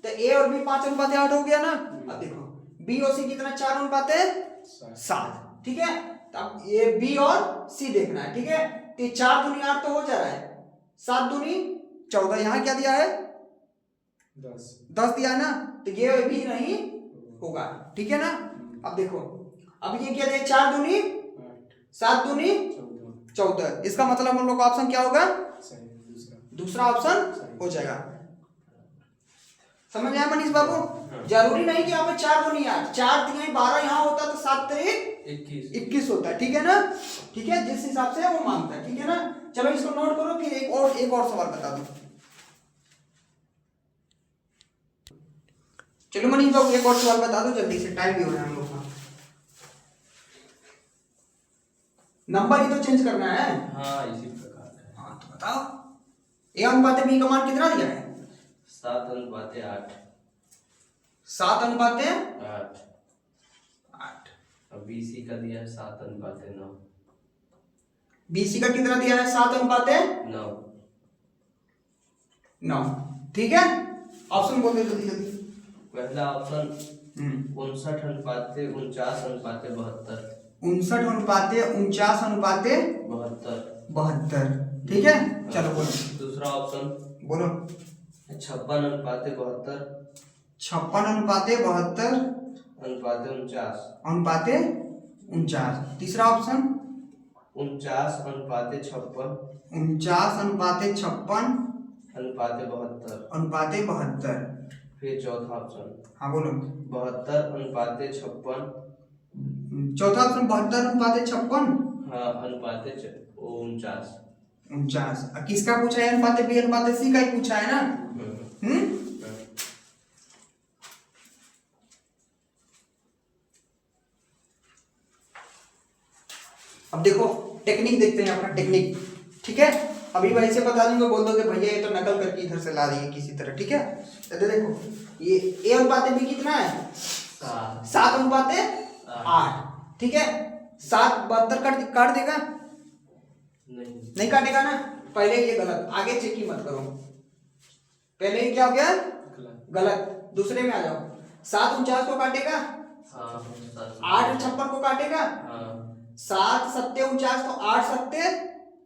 तो ए और बी 5 अनुपात 8 हो गया ना। अब देखो बी और सी कितना? 4 अनुपात 7, ठीक है। तो अब ये बी और सी देखना है, ठीक है। तो 4 दूनी 8 तो हो जा रहा है, 7 दूनी 14, यहाँ क्या दिया है? 10 दिया है ना, तो ये भी नहीं होगा, ठीक है ना। अब देखो अब ये क्या दिया? 4 दूनी 7 दूनी 14, इसका मतलब हम लोग का ऑप्शन क्या होगा? दूसरा ऑप्शन हो जाएगा। समझ आया मनीष बाबू? जरूरी नहीं कि यहाँ पे 4 दूनी 8, 4 3 12 यहाँ होता तो 7 3 21 होता है, ठीक है ना, ठीक है। जिस हिसाब से वो मांगता है, ठीक है ना। चलो इसको नोट करो, फिर एक और सवाल बता दो। चलो मनीष बाबू एक और सवाल बता दो जल्दी से, टाइम भी हो रहा है हम लोग का। नंबर ही तो चेंज करना है। हाँ इसी प्रकार है। हाँ तो बताओ, ए अनुपात बी का मान कितना दिया है? 7 अनुपात 8। 7 अनुपात 8। और बीसी का दिया है 7 अनुपात 9। बीसी का कितना दिया है? 7 अनुपात 9, ठीक है। ऑप्शन बोल दे जल्दी जल्दी। पहला ऑप्शन 59 अनुपात 49 अनुपात 72। 59 अनुपात 49 अनुपात 72, ठीक है। चलो बोलो दूसरा ऑप्शन बोलो। 56 अनुपात 72 56 अनुपात 72 अनुपात 49। अनुपात 49। तीसरा ऑप्शन 49 अनुपात 56 49 अनुपात 56 अनुपात 72। अनुपात 72। फिर चौथा ऑप्शन हाँ बोलो। 72 अनुपात 56। चौथा ऑप्शन 72 अनुपात 56। हाँ अनुपात 49। 49। किसका पूछा है? अनुपात बी अनुपात सी का ही पूछा है ना। अब देखो टेक्निक देखते हैं अपना टेक्निक, ठीक है। अभी भाई से बता दूंगा, बोल दोगे भैया ये तो नकल करके इधर से ला दिए किसी तरह, ठीक है। तो देखो ये ए अनुपात बी कितना है? 7 अनुपात 8, ठीक है। 7 72 काट देगा? नहीं काटेगा ना। पहले ये गलत, आगे चेक ही मत करो। पहले ये क्या हो गया? गलत। दूसरे में आ जाओ। 7 49 को काटेगा? 8 56 को काटेगा? 7 7 49 तो 8 7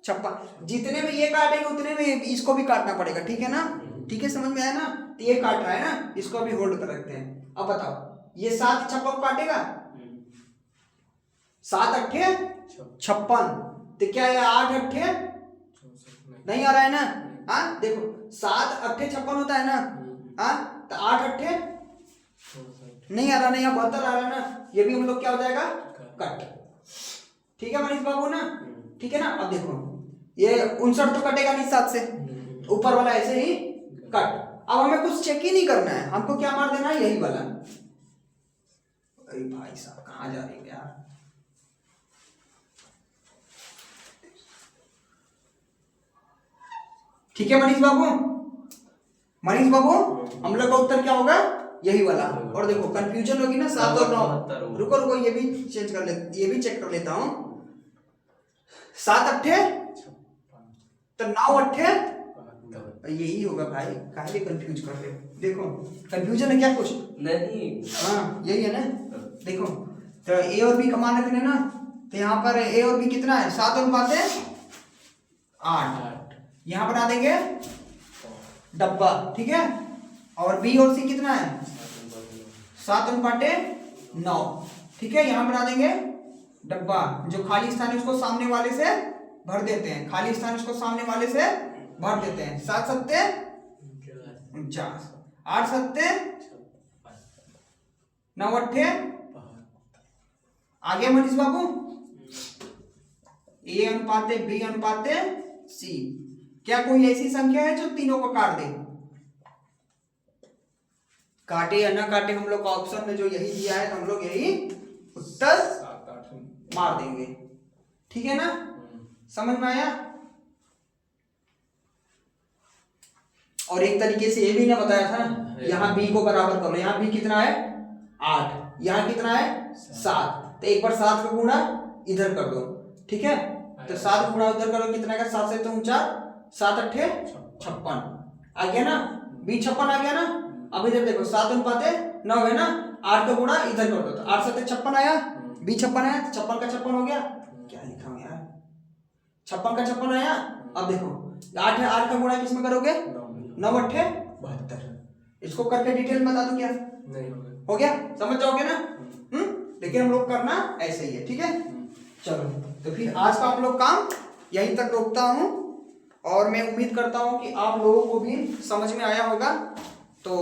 56। जितने में ये काटेंगे उतने में इसको भी काटना पड़ेगा, ठीक है ना। ठीक है, समझ में आया ना। तो ये काट रहा है ना, इसको अभी होल्ड कर रखते हैं। अब बताओ ये 7 56 को काटेगा? 7 8 56, तो क्या ये 8 8 नहीं आ रहा है ना। हाँ देखो 7 8 56 होता है ना। हाँ तो 8 8 नहीं आ रहा, नहीं 72 आ रहा है ना। ये भी हम लोग क्या हो जाएगा? कट। ठीक है मनीष बाबू ना, ठीक है ना। अब देखो ये 59 तो कटेगा नहीं 7 से, ऊपर वाला ऐसे ही कट। अब हमें कुछ चेक ही नहीं करना है, हमको क्या मार देना है? यही वाला। अरे भाई साहब कहाँ जा रहे हैं यार। ठीक है मनीष बाबू, मनीष बाबू हम लोग का उत्तर क्या होगा? यही वाला। और देखो कंफ्यूजन होगी ना 7 और 9। रुको रुको ये भी चेंज कर ले, ये भी चेक कर लेता हूँ। 7 8 तो 9 8 यही होगा भाई, काहे कंफ्यूज कर रहे हो? देखो कंफ्यूजन है क्या कुछ? नहीं, हाँ यही है ना। देखो तो ए और बी का मान रखने ना, तो यहाँ पर ए और बी कितना है? 7 अनुपात 8। यहाँ बना देंगे डब्बा, ठीक है। और बी और सी कितना है? 7 अनुपात 9, ठीक है। यहाँ बना देंगे डब्बा, जो खाली स्थान है उसको सामने वाले से भर देते हैं, खाली स्थान उसको सामने वाले से भर देते हैं। 7 7 49, 8 7 9 8 आगे मनीष बाबू ए अनुपात बी अनुपात सी। क्या कोई ऐसी संख्या है जो तीनों को काट दे? काटे या ना काटे, हम लोग का ऑप्शन में जो यही दिया है तो हम लोग यही उत्तर मार देंगे, ठीक है ना, समझ में आया। और एक तरीके से ये भी ना बताया था, यहाँ b को बराबर करो, यहाँ b कितना है 8, यहाँ कितना है 7, तो एक बार 7 का गुणा इधर कर दो, ठीक है, तो 7 गुणा उधर करो, कितना का 7 से तो 4, 7 अट्ठे 56 आ गया ना, b 56 आ गया ना। अब इधर देखो 7 अनुपाते 9 है ना, 8 का गुणा इधर कर दो, तो 8 7 56 आया, b 56 आया, 56 का 56 हो गया, क्या लिखा हूँ यार, 56 का 56 आया। अब देखो 8 है, 8 का गुणा किस में करोगे, 9 अट्ठे 72, इसको करके डिटेल बता दूं क्या, नहीं हो गया, समझ जाओगे ना। लेकिन हम लोग करना ऐसे ही है, ठीक है। चलो तो फिर आज का आप लोग काम यहीं तक रोकता हूँ, और मैं उम्मीद करता हूँ कि आप लोगों को भी समझ में आया होगा। तो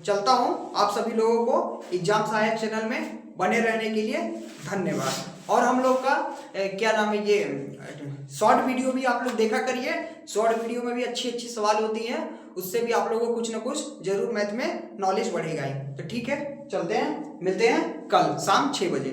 चलता हूँ, आप सभी लोगों को एग्जाम सहायक चैनल में बने रहने के लिए धन्यवाद। और हम लोग का क्या नाम है, ये शॉर्ट वीडियो भी आप लोग देखा करिए, शॉर्ट वीडियो में भी अच्छी अच्छी सवाल होती हैं, उससे भी आप लोगों को कुछ ना कुछ जरूर मैथ में नॉलेज बढ़ेगा ही। तो ठीक है, चलते हैं, मिलते हैं कल शाम 6 बजे।